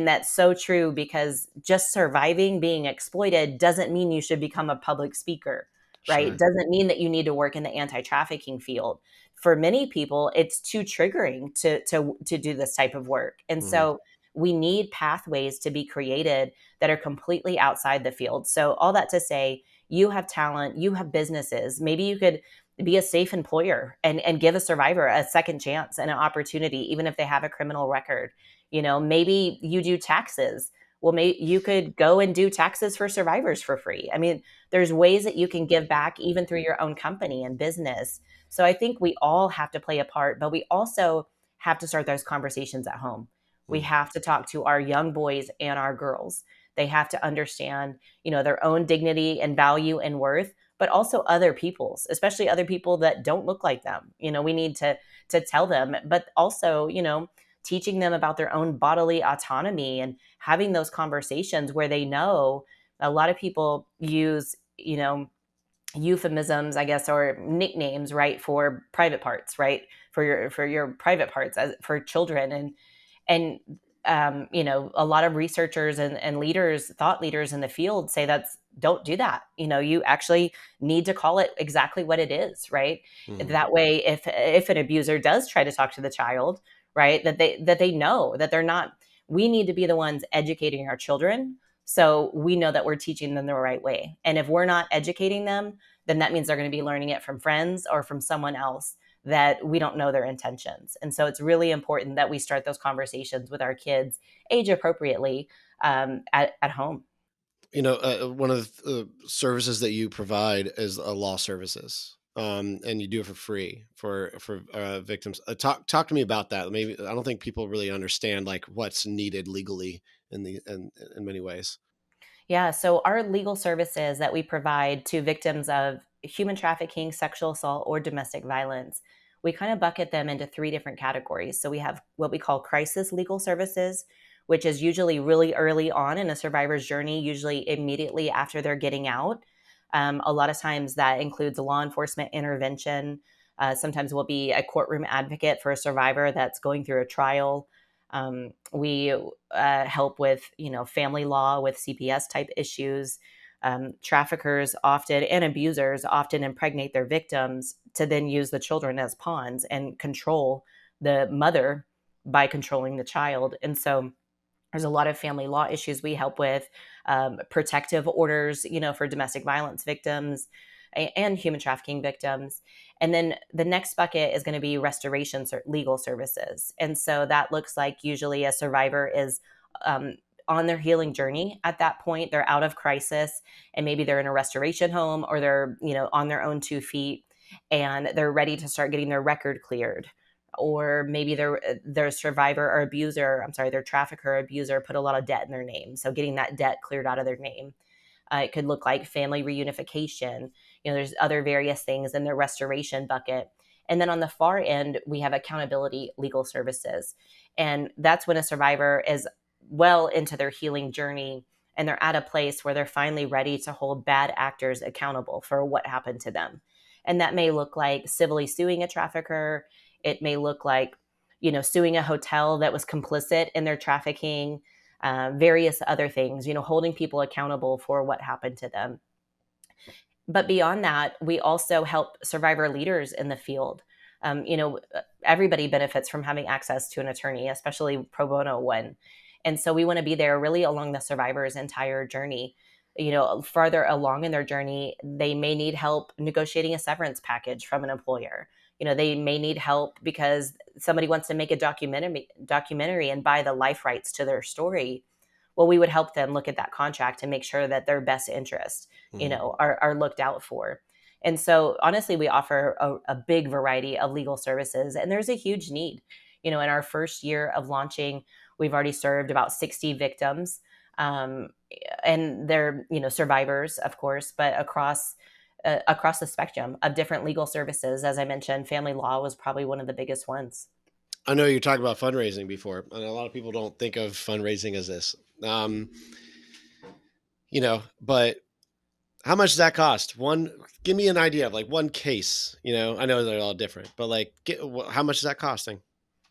that's so true, because just surviving being exploited doesn't mean you should become a public speaker, right? Sure. Doesn't mean that you need to work in the anti-trafficking field. For many people, it's too triggering to do this type of work. And Hmm. so we need pathways to be created that are completely outside the field. So all that to say, you have talent, you have businesses. Maybe you could be a safe employer and give a survivor a second chance and an opportunity, even if they have a criminal record. Maybe you do taxes. Well, maybe you could go and do taxes for survivors for free. I mean, there's ways that you can give back even through your own company and business. So I think we all have to play a part, but we also have to start those conversations at home. We Mm. have to talk to our young boys and our girls. They have to understand, their own dignity and value and worth, but also other people's, especially other people that don't look like them. We need to tell them, but also, teaching them about their own bodily autonomy and having those conversations where they know a lot of people use, euphemisms, I guess, or nicknames, right, for private parts, right, for your private parts as for children. And a lot of researchers and leaders, thought leaders in the field say that's don't do that. You actually need to call it exactly what it is, right? Hmm. That way, if an abuser does try to talk to the child, right, that they know that they're not. We need to be the ones educating our children, so we know that we're teaching them the right way. And if we're not educating them, then that means they're going to be learning it from friends or from someone else that we don't know their intentions. And so it's really important that we start those conversations with our kids age appropriately, at home. One of the services that you provide is law services, and you do it for free for victims. Talk to me about that. Maybe I don't think people really understand like what's needed legally in many ways. Yeah, so our legal services that we provide to victims of human trafficking, sexual assault, or domestic violence, we kind of bucket them into three different categories. So we have what we call crisis legal services, which is usually really early on in a survivor's journey, usually immediately after they're getting out. A lot of times that includes law enforcement intervention. Sometimes we'll be a courtroom advocate for a survivor that's going through a trial. We help with family law with CPS type issues. Traffickers often and abusers often impregnate their victims to then use the children as pawns and control the mother by controlling the child. And so there's a lot of family law issues we help with, protective orders, for domestic violence victims and human trafficking victims. And then the next bucket is going to be restoration legal services. And so that looks like usually a survivor is on their healing journey at that point. They're out of crisis and maybe they're in a restoration home or they're, on their own 2 feet and they're ready to start getting their record cleared, or maybe their survivor or abuser, I'm sorry, their trafficker or abuser put a lot of debt in their name. So getting that debt cleared out of their name. It could look like family reunification. There's other various things in the restoration bucket. And then on the far end, we have accountability legal services. And that's when a survivor is well into their healing journey and they're at a place where they're finally ready to hold bad actors accountable for what happened to them. And that may look like civilly suing a trafficker. It may look like, suing a hotel that was complicit in their trafficking, various other things, holding people accountable for what happened to them. But beyond that, we also help survivor leaders in the field. Everybody benefits from having access to an attorney, especially pro bono one. And so we want to be there really along the survivor's entire journey. Farther along in their journey, they may need help negotiating a severance package from an employer. They may need help because somebody wants to make a documentary and buy the life rights to their story. Well, we would help them look at that contract and make sure that their best interests, Mm. are looked out for. And so, honestly, we offer a big variety of legal services, and there's a huge need. In our first year of launching, we've already served about 60 victims, um, and they're survivors, of course, but across the spectrum of different legal services. As I mentioned, family law was probably one of the biggest ones. I know you talked about fundraising before, and a lot of people don't think of fundraising as this. Um, but how much does that cost? Give me an idea of like one case. I know they're all different, but like, how much is that costing?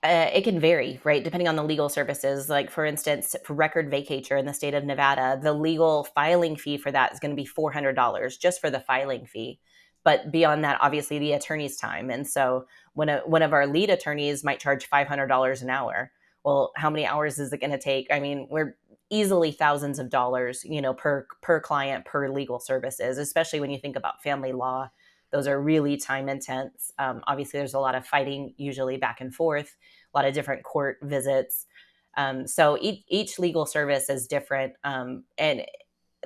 It can vary, right, depending on the legal services. Like, for instance, for record vacatur in the state of Nevada, the legal filing fee for that is going to be $400 just for the filing fee. But beyond that, obviously, the attorney's time. And so, one of our lead attorneys might charge $500 an hour. Well, how many hours is it going to take? I mean, we're easily thousands of dollars, per client, per legal services, especially when you think about family law. Those are really time intense. Obviously, there's a lot of fighting, usually back and forth, a lot of different court visits. So each legal service is different. And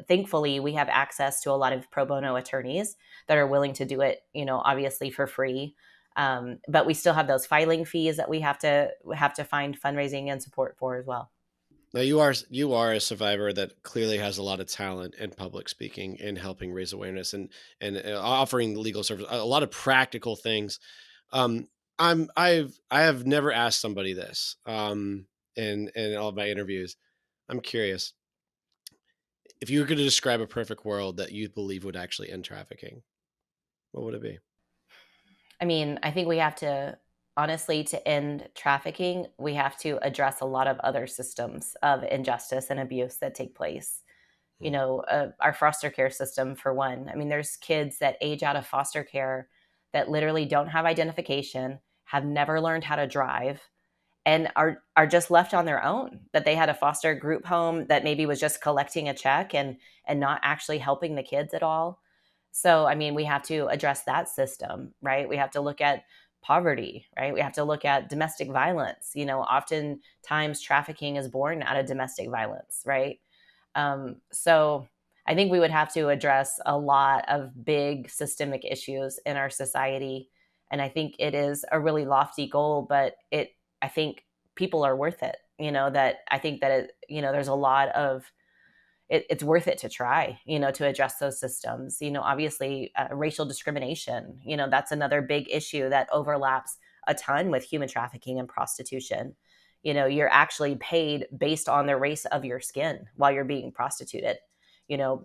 thankfully, we have access to a lot of pro bono attorneys that are willing to do it, obviously for free. But we still have those filing fees that we have to find fundraising and support for as well. Now you are a survivor that clearly has a lot of talent in public speaking and helping raise awareness and offering legal service, a lot of practical things. Um, I have never asked somebody this in all of my interviews. I'm curious if you were going to describe a perfect world that you believe would actually end trafficking, what would it be? I mean, I think we have to, honestly, to end trafficking, we have to address a lot of other systems of injustice and abuse that take place. Hmm. Our foster care system, for one. I mean, there's kids that age out of foster care that literally don't have identification, have never learned how to drive, and are just left on their own. That they had a foster group home that maybe was just collecting a check and not actually helping the kids at all. So, I mean, we have to address that system, right? We have to look at poverty, right? We have to look at domestic violence. Oftentimes trafficking is born out of domestic violence, right? So I think we would have to address a lot of big systemic issues in our society. And I think it is a really lofty goal, but I think people are worth it. That I think that there's a lot of it's worth it to try, to address those systems. Obviously, racial discrimination, that's another big issue that overlaps a ton with human trafficking and prostitution. You're actually paid based on the race of your skin while you're being prostituted.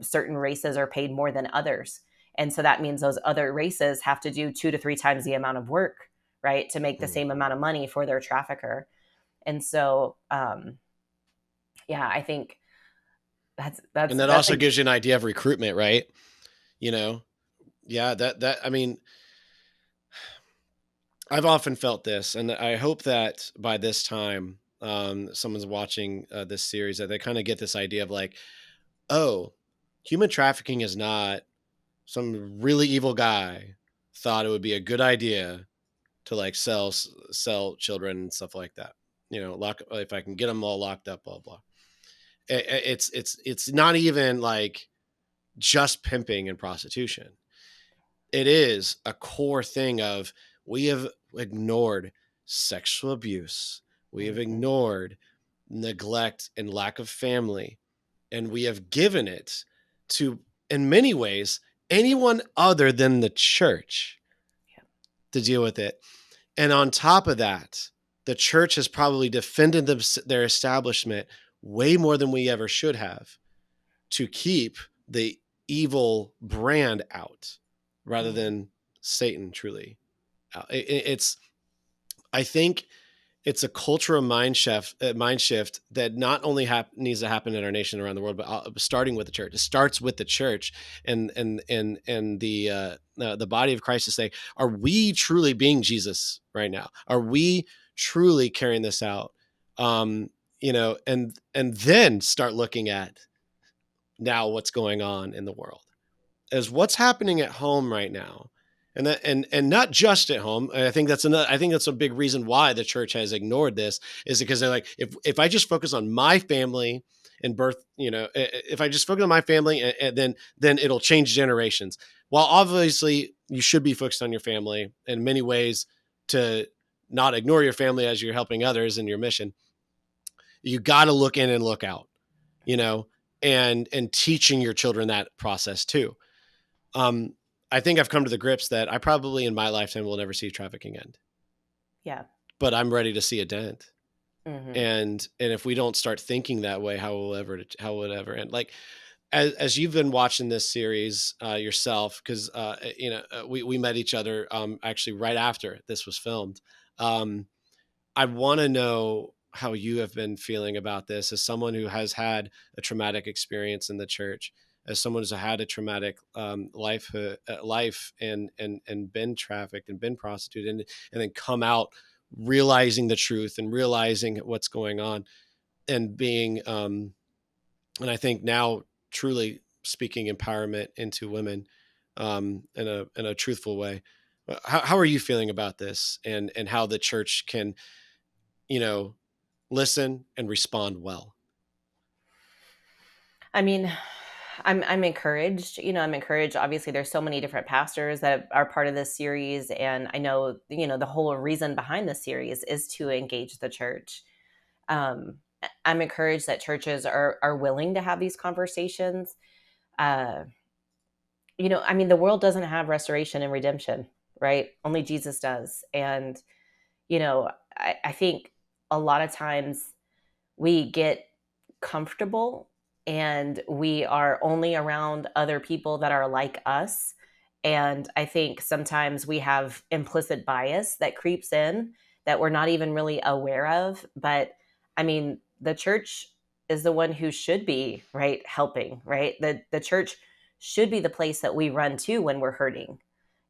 Certain races are paid more than others. And so that means those other races have to do 2 to 3 times the amount of work, right, to make the Hmm. same amount of money for their trafficker. And so, yeah, I think that's And that's that that's also a gives you an idea of recruitment, right? You know, yeah, that I mean, I've often felt this, and I hope that by this time, someone's watching this series that they kind of get this idea of like, oh, human trafficking is not some really evil guy thought it would be a good idea to like sell children and stuff like that. Lock if I can get them all locked up, blah blah. It's not even like just pimping and prostitution. It is a core thing of we have ignored sexual abuse. We have Mhm. ignored neglect and lack of family. And we have given it to, in many ways, anyone other than the church to deal with it. And on top of that, the church has probably defended their establishment way more than we ever should have to keep the evil brand out rather Mhm. than Satan truly out. It's, I think it's a cultural mind shift that not only needs to happen in our nation around the world, but starting with the church. It starts with the church and the body of Christ to say, are we truly being Jesus right now? Are we truly carrying this out? And then start looking at now what's going on in the world as what's happening at home right now. And not just at home. I think that's a big reason why the church has ignored this, is because they're like, if I just focus on my family and birth, if I just focus on my family, and then it'll change generations. While obviously you should be focused on your family in many ways, to not ignore your family as you're helping others in your mission, you got to look in and look out, you know, and teaching your children that process too. Um, I think I've come to the grips that I probably in my lifetime will never see trafficking end, Yeah. but I'm ready to see it end. Hmm. And if we don't start thinking that way, how will it ever end? Like, as you've been watching this series yourself, because we met each other actually right after this was filmed. Um, I want to know how you have been feeling about this as someone who has had a traumatic experience in the church, as someone who's had a traumatic life and been trafficked and been prostituted, and then come out realizing the truth and realizing what's going on, and being and I think now truly speaking empowerment into women in a truthful way. How are you feeling about this, and how the church can, you know, listen and respond well? I mean, I'm encouraged. I'm encouraged. Obviously, there's so many different pastors that are part of this series, and I know the whole reason behind this series is to engage the church. Um, I'm encouraged that churches are willing to have these conversations. Uh, I mean, the world doesn't have restoration and redemption, right? Only Jesus does, and I think a lot of times we get comfortable and we are only around other people that are like us. And I think sometimes we have implicit bias that creeps in that we're not even really aware of. But I mean, the church is the one who should be, right, helping, right? The church should be the place that we run to when we're hurting,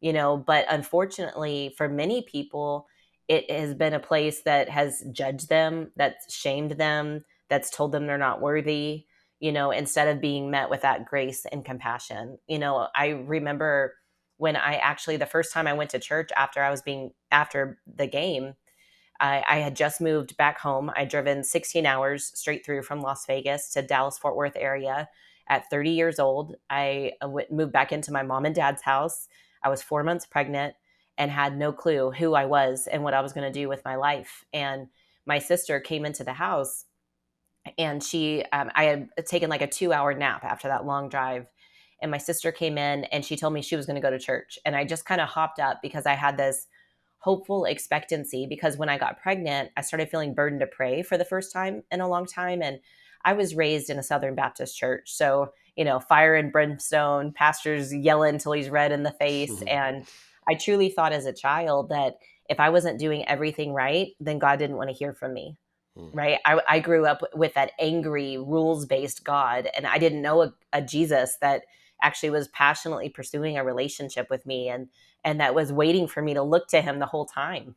but unfortunately for many people, it has been a place that has judged them, that's shamed them, that's told them they're not worthy, instead of being met with that grace and compassion. I remember when the first time I went to church after the game, I had just moved back home. I'd driven 16 hours straight through from Las Vegas to Dallas Fort Worth area at 30 years old. I moved back into my mom and dad's house. I was 4 months pregnant and had no clue who I was and what I was going to do with my life. And my sister came into the house, and I had taken like a 2-hour nap after that long drive. And my sister came in and she told me she was going to go to church. And I just kind of hopped up because I had this hopeful expectancy, because when I got pregnant, I started feeling burdened to pray for the first time in a long time. And I was raised in a Southern Baptist church. So, fire and brimstone, pastors yelling until he's red in the face. And I truly thought as a child that if I wasn't doing everything right, then God didn't want to hear from me. Right. I grew up with that angry, rules based God, and I didn't know a Jesus that actually was passionately pursuing a relationship with me, and that was waiting for me to look to him the whole time,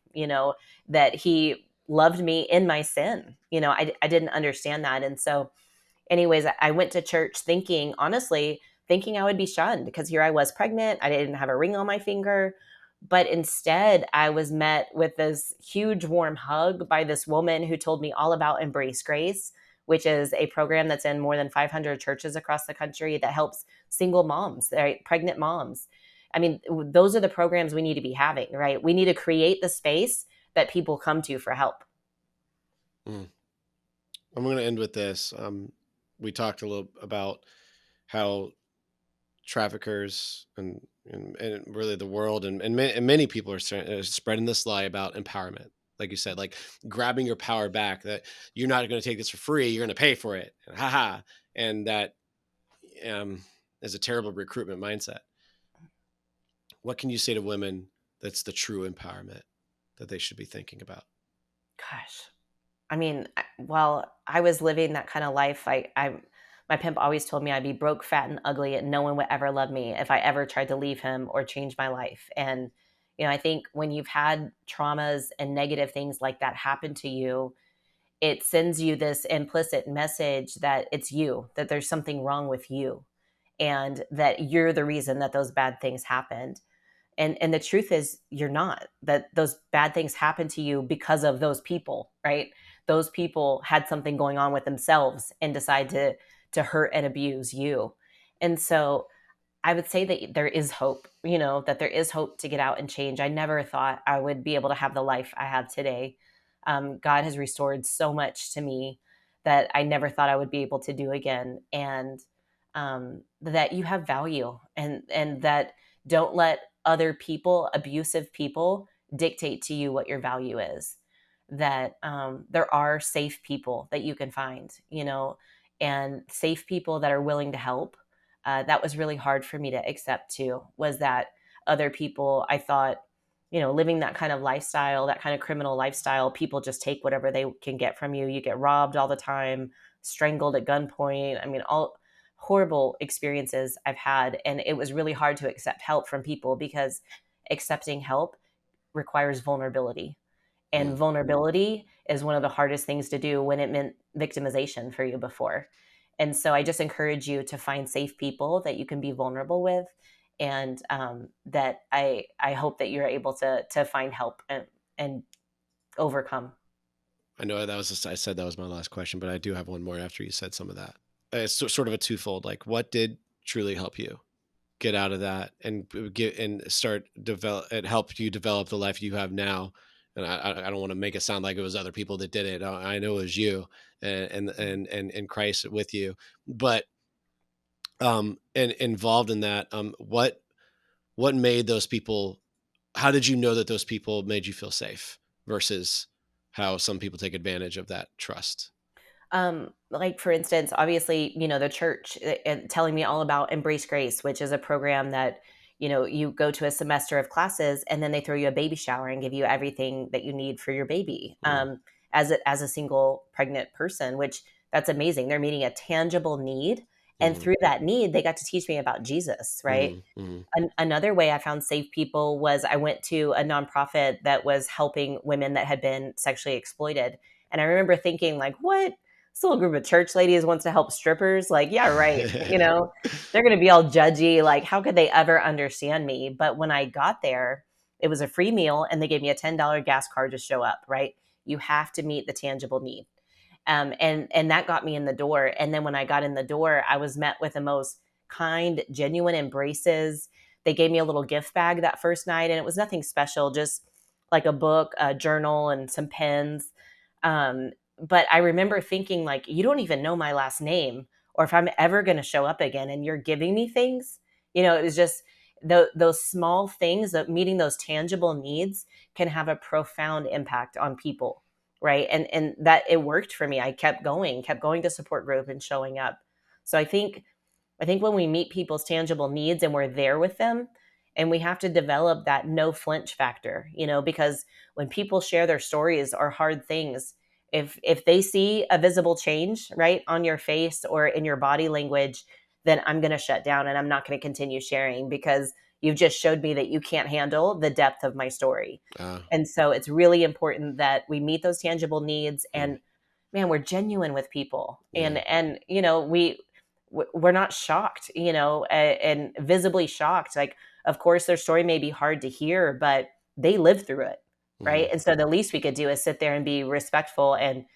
that he loved me in my sin. I didn't understand that. And so, anyways, I went to church honestly, thinking I would be shunned, because here I was pregnant. I didn't have a ring on my finger. But instead, I was met with this huge warm hug by this woman who told me all about Embrace Grace, which is a program that's in more than 500 churches across the country that helps single moms, right? Pregnant moms. I mean, those are the programs we need to be having, right? We need to create the space that people come to for help. Mm. I'm going to end with this. We talked a little about how traffickers and really the world and many people are spreading this lie about empowerment. Like you said, like grabbing your power back, that you're not going to take this for free, you're going to pay for it. Haha. And that um, is a terrible recruitment mindset. What can you say to women that's the true empowerment that they should be thinking about? Gosh, I mean, while I was living that kind of life, my pimp always told me I'd be broke, fat, and ugly, and no one would ever love me if I ever tried to leave him or change my life. And I think when you've had traumas and negative things like that happen to you, it sends you this implicit message that it's you, that there's something wrong with you, and that you're the reason that those bad things happened. And the truth is you're not. That those bad things happen to you because of those people, right? Those people had something going on with themselves and decide to hurt and abuse you. And so I would say that there is hope, that there is hope to get out and change. I never thought I would be able to have the life I have today. God has restored so much to me that I never thought I would be able to do again. And that you have value, and that don't let other people, abusive people, dictate to you what your value is. That there are safe people that you can find, and safe people that are willing to help. That was really hard for me to accept too, was that other people, I thought, living that kind of lifestyle, that kind of criminal lifestyle, people just take whatever they can get from you. You get robbed all the time, strangled at gunpoint. I mean, all horrible experiences I've had. And it was really hard to accept help from people, because accepting help requires vulnerability. And Mm. vulnerability is one of the hardest things to do when it meant victimization for you before. And so I just encourage you to find safe people that you can be vulnerable with, and that I hope that you're able to find help and overcome. I know that was I said that was my last question, but I do have one more after you said some of that. It's sort of a twofold. Like, what did truly help you get out of that and get and start develop? It helped you develop the life you have now. And I don't want to make it sound like it was other people that did it. I know it was you and Christ with you. But and involved in that, what made those people? How did you know that those people made you feel safe versus how some people take advantage of that trust? Like for instance, obviously, the church telling me all about Embrace Grace, which is a program that, you go to a semester of classes and then they throw you a baby shower and give you everything that you need for your baby. Mm, As a single pregnant person, which that's amazing. They're meeting a tangible need. And mm, through that need, they got to teach me about Jesus, right? mm, mm, Another way I found safe people was I went to a nonprofit that was helping women that had been sexually exploited. And I remember thinking, like, what? This little group of church ladies wants to help strippers? Like, yeah, right. They're going to be all judgy. Like, how could they ever understand me? But when I got there, it was a free meal and they gave me a $10 gas card to show up, right? You have to meet the tangible need. And that got me in the door. And then when I got in the door, I was met with the most kind, genuine embraces. They gave me a little gift bag that first night, and it was nothing special, just like a book, a journal, and some pens. But I remember thinking, like, you don't even know my last name, or if I'm ever going to show up again, and you're giving me things. It was just those small things, that meeting those tangible needs can have a profound impact on people, right? And that it worked for me. I kept going to support group and showing up. So I think when we meet people's tangible needs and we're there with them, and we have to develop that no flinch factor, because when people share their stories or hard things, if they see a visible change, right, on your face or in your body language, then I'm going to shut down and I'm not going to continue sharing, because you've just showed me that you can't handle the depth of my story. uh, And so it's really important that we meet those tangible needs, mm, and man, we're genuine with people. yeah. And we're not shocked, and visibly shocked. Like, of course, their story may be hard to hear, but they lived through it, right? Mhm. And so the least we could do is sit there and be respectful and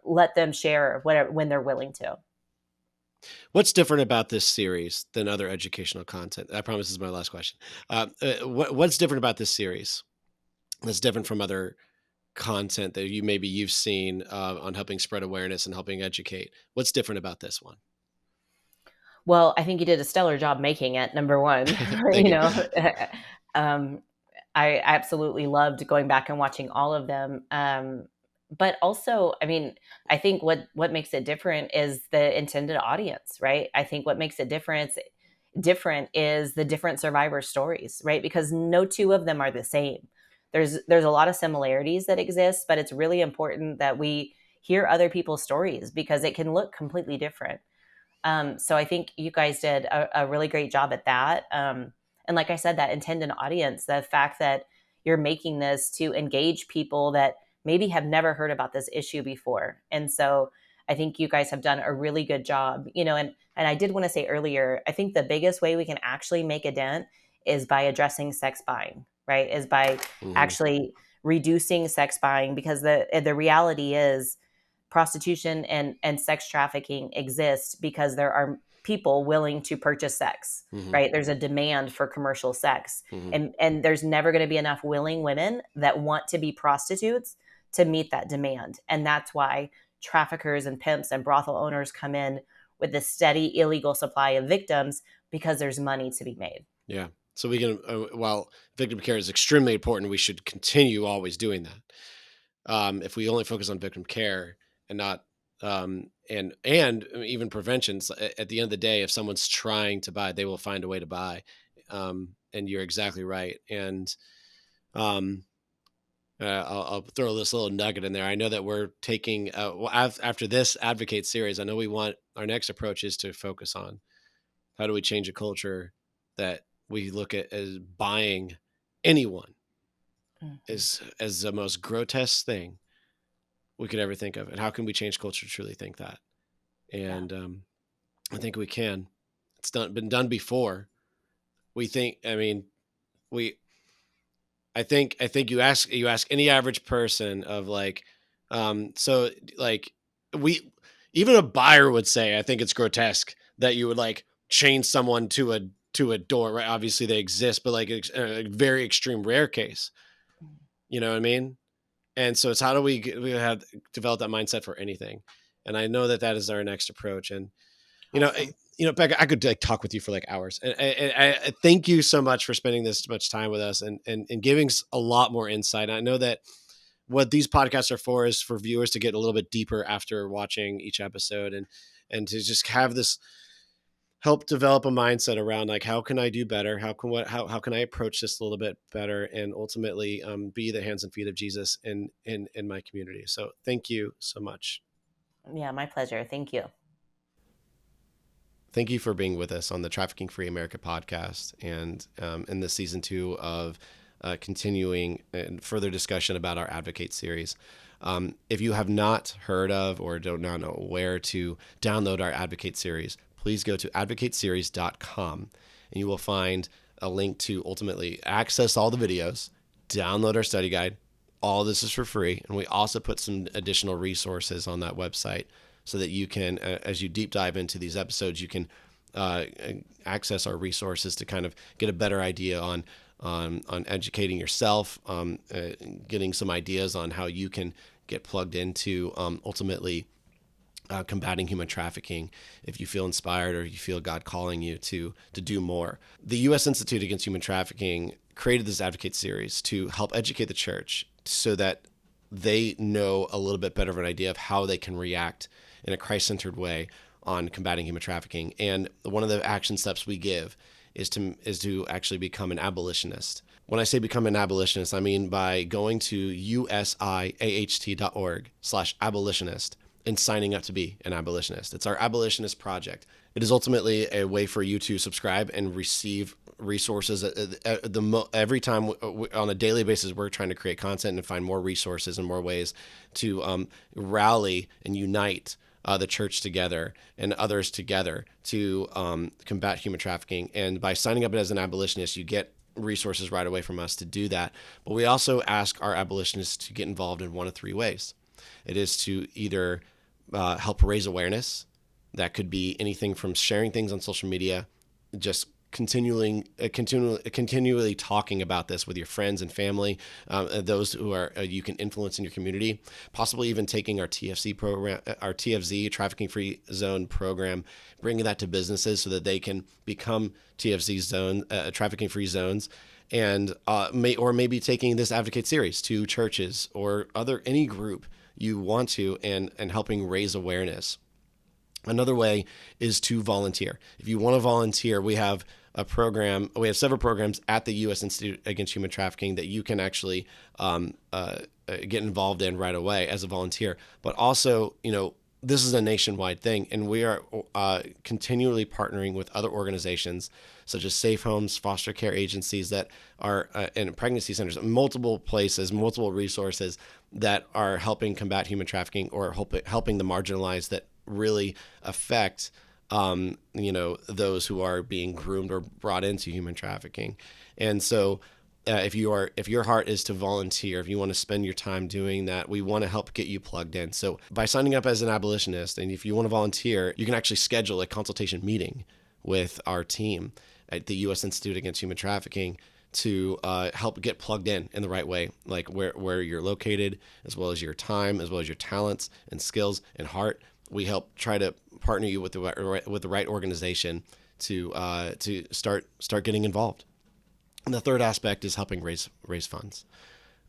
let them share whatever when they're willing to. What's different about this series than other educational content? I promise this is my last question. What's different about this series that's different from other content that you've seen on helping spread awareness and helping educate? What's different about this one? Well, I think you did a stellar job making it, number one. Thank you you. know, um, I absolutely loved going back and watching all of them. But also, I mean, I think what makes it different is the intended audience, right? I think what makes it different is the different survivor stories, right? Because no two of them are the same. There's a lot of similarities that exist, but it's really important that we hear other people's stories, because it can look completely different. So I think you guys did a really great job at that. And like I said, that intended audience, the fact that you're making this to engage people that maybe have never heard about this issue before. And so I think you guys have done a really good job, and I did want to say earlier, I think the biggest way we can actually make a dent is by addressing sex buying, right? Is by actually reducing sex buying, because the reality is prostitution and sex trafficking exists because there are people willing to purchase sex, right? There's a demand for commercial sex, and there's never going to be enough willing women that want to be prostitutes to meet that demand. And that's why traffickers and pimps and brothel owners come in with a steady illegal supply of victims, because there's money to be made. Yeah. So we can, while victim care is extremely important, we should continue always doing that. If we only focus on victim care and not, and even preventions, at the end of the day, if someone's trying to buy, they will find a way to buy. And you're exactly right. And I'll throw this little nugget in there. I know that we're taking, after this Advocate series, I know we want, our next approach is to focus on how do we change a culture that we look at as buying anyone as the most grotesque thing we could ever think of. And how can we change culture to truly think that? And I think we can. It's been done before. We think, I mean, I think you ask any average person of like, so like even a buyer would say, I think it's grotesque that you would like chain someone to a door, right? Obviously they exist, but like a very extreme rare case, you know what I mean? And so it's how do we have developed that mindset for anything? And I know that is our next approach. And, Bekah, I could like talk with you for like hours. And I thank you so much for spending this much time with us and giving a lot more insight. I know that what these podcasts are for is for viewers to get a little bit deeper after watching each episode and to just have this help develop a mindset around like, how can I do better? How can I approach this a little bit better and ultimately be the hands and feet of Jesus in my community? So thank you so much. Yeah, my pleasure. Thank you. Thank you for being with us on the Trafficking Free America podcast and in the season 2 of continuing and further discussion about our Advocate series. If you have not heard of or don't know where to download our Advocate series, please go to advocateseries.com and you will find a link to ultimately access all the videos, download our study guide. All this is for free. And we also put some additional resources on that website so that you can, as you deep dive into these episodes, you can access our resources to kind of get a better idea on educating yourself, getting some ideas on how you can get plugged into ultimately combating human trafficking if you feel inspired or you feel God calling you to do more. The U.S. Institute Against Human Trafficking created this Advocate series to help educate the church so that they know a little bit better of an idea of how they can react in a Christ-centered way on combating human trafficking. And one of the action steps we give is to actually become an abolitionist. When I say become an abolitionist, I mean by going to usiaht.org/abolitionist and signing up to be an abolitionist. It's our abolitionist project. It is ultimately a way for you to subscribe and receive resources. Every time on a daily basis, we're trying to create content and find more resources and more ways to rally and unite the church together and others together to combat human trafficking. And by signing up as an abolitionist, you get resources right away from us to do that. But we also ask our abolitionists to get involved in one of 3 ways. It is to either help raise awareness. That could be anything from sharing things on social media, just continually talking about this with your friends and family, those who are you can influence in your community, possibly even taking our TFC program, our TFZ, Trafficking Free Zone program, bringing that to businesses so that they can become TFZ zone, trafficking free zones, and maybe taking this Advocate series to churches or any group you want to, and helping raise awareness. Another way is to volunteer. If you want to volunteer, we have a program. We have several programs at the U.S. Institute Against Human Trafficking that you can actually get involved in right away as a volunteer. But also, this is a nationwide thing, and we are continually partnering with other organizations such as safe homes, foster care agencies that are in pregnancy centers, multiple places, multiple resources that are helping combat human trafficking or helping the marginalized that really affect those who are being groomed or brought into human trafficking. And so if your heart is to volunteer, if you want to spend your time doing that, we want to help get you plugged in. So by signing up as an abolitionist, and if you want to volunteer, you can actually schedule a consultation meeting with our team at the U.S. Institute Against Human Trafficking to help get plugged in the right way, like where you're located, as well as your time, as well as your talents and skills and heart. We help try to partner you with the right organization to start getting involved. And the third aspect is helping raise funds.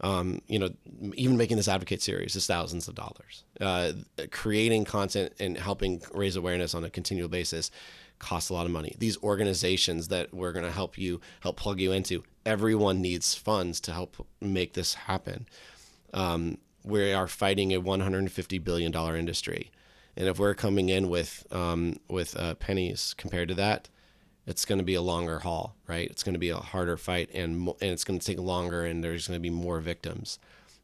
Even making this advocate series is thousands of dollars. Creating content and helping raise awareness on a continual basis costs a lot of money. These organizations that we're going to help plug you into, everyone needs funds to help make this happen. We are fighting a $150 billion industry. And if we're coming in with pennies compared to that, it's going to be a longer haul, right? It's going to be a harder fight, and it's going to take longer, and there's going to be more victims.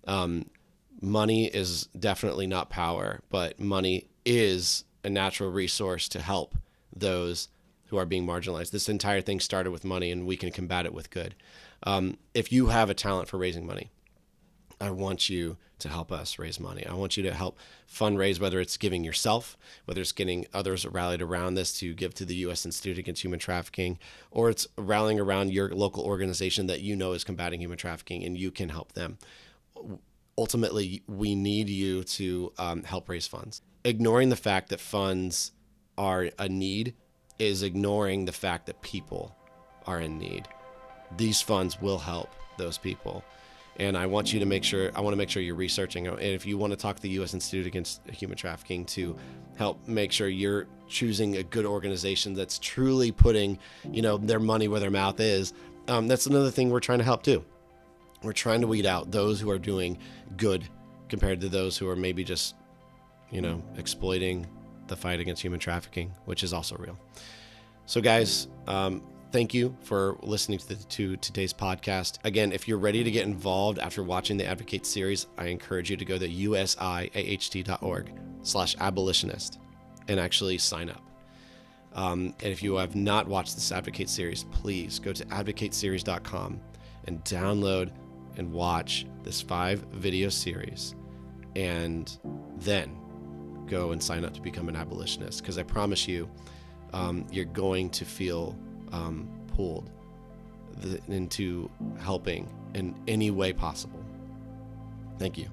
Money is definitely not power, but money is a natural resource to help those who are being marginalized. This entire thing started with money, and we can combat it with good. If you have a talent for raising money, I want you to help us raise money. I want you to help fundraise, whether it's giving yourself, whether it's getting others rallied around this to give to the U.S. Institute Against Human Trafficking, or it's rallying around your local organization that you know is combating human trafficking and you can help them. Ultimately, we need you to help raise funds. Ignoring the fact that funds are a need is ignoring the fact that people are in need. These funds will help those people. And I want to make sure you're researching. And if you want to talk to the U.S. Institute Against Human Trafficking to help make sure you're choosing a good organization that's truly putting, their money where their mouth is, that's another thing we're trying to help too. We're trying to weed out those who are doing good compared to those who are maybe just, exploiting the fight against human trafficking, which is also real. So guys, thank you for listening to today's podcast. Again, if you're ready to get involved after watching the Advocate series, I encourage you to go to usiaht.org/abolitionist and actually sign up. And if you have not watched this Advocate series, please go to advocateseries.com and download and watch this 5-video series, and then go and sign up to become an abolitionist, because I promise you, you're going to feel pulled into helping in any way possible. Thank you.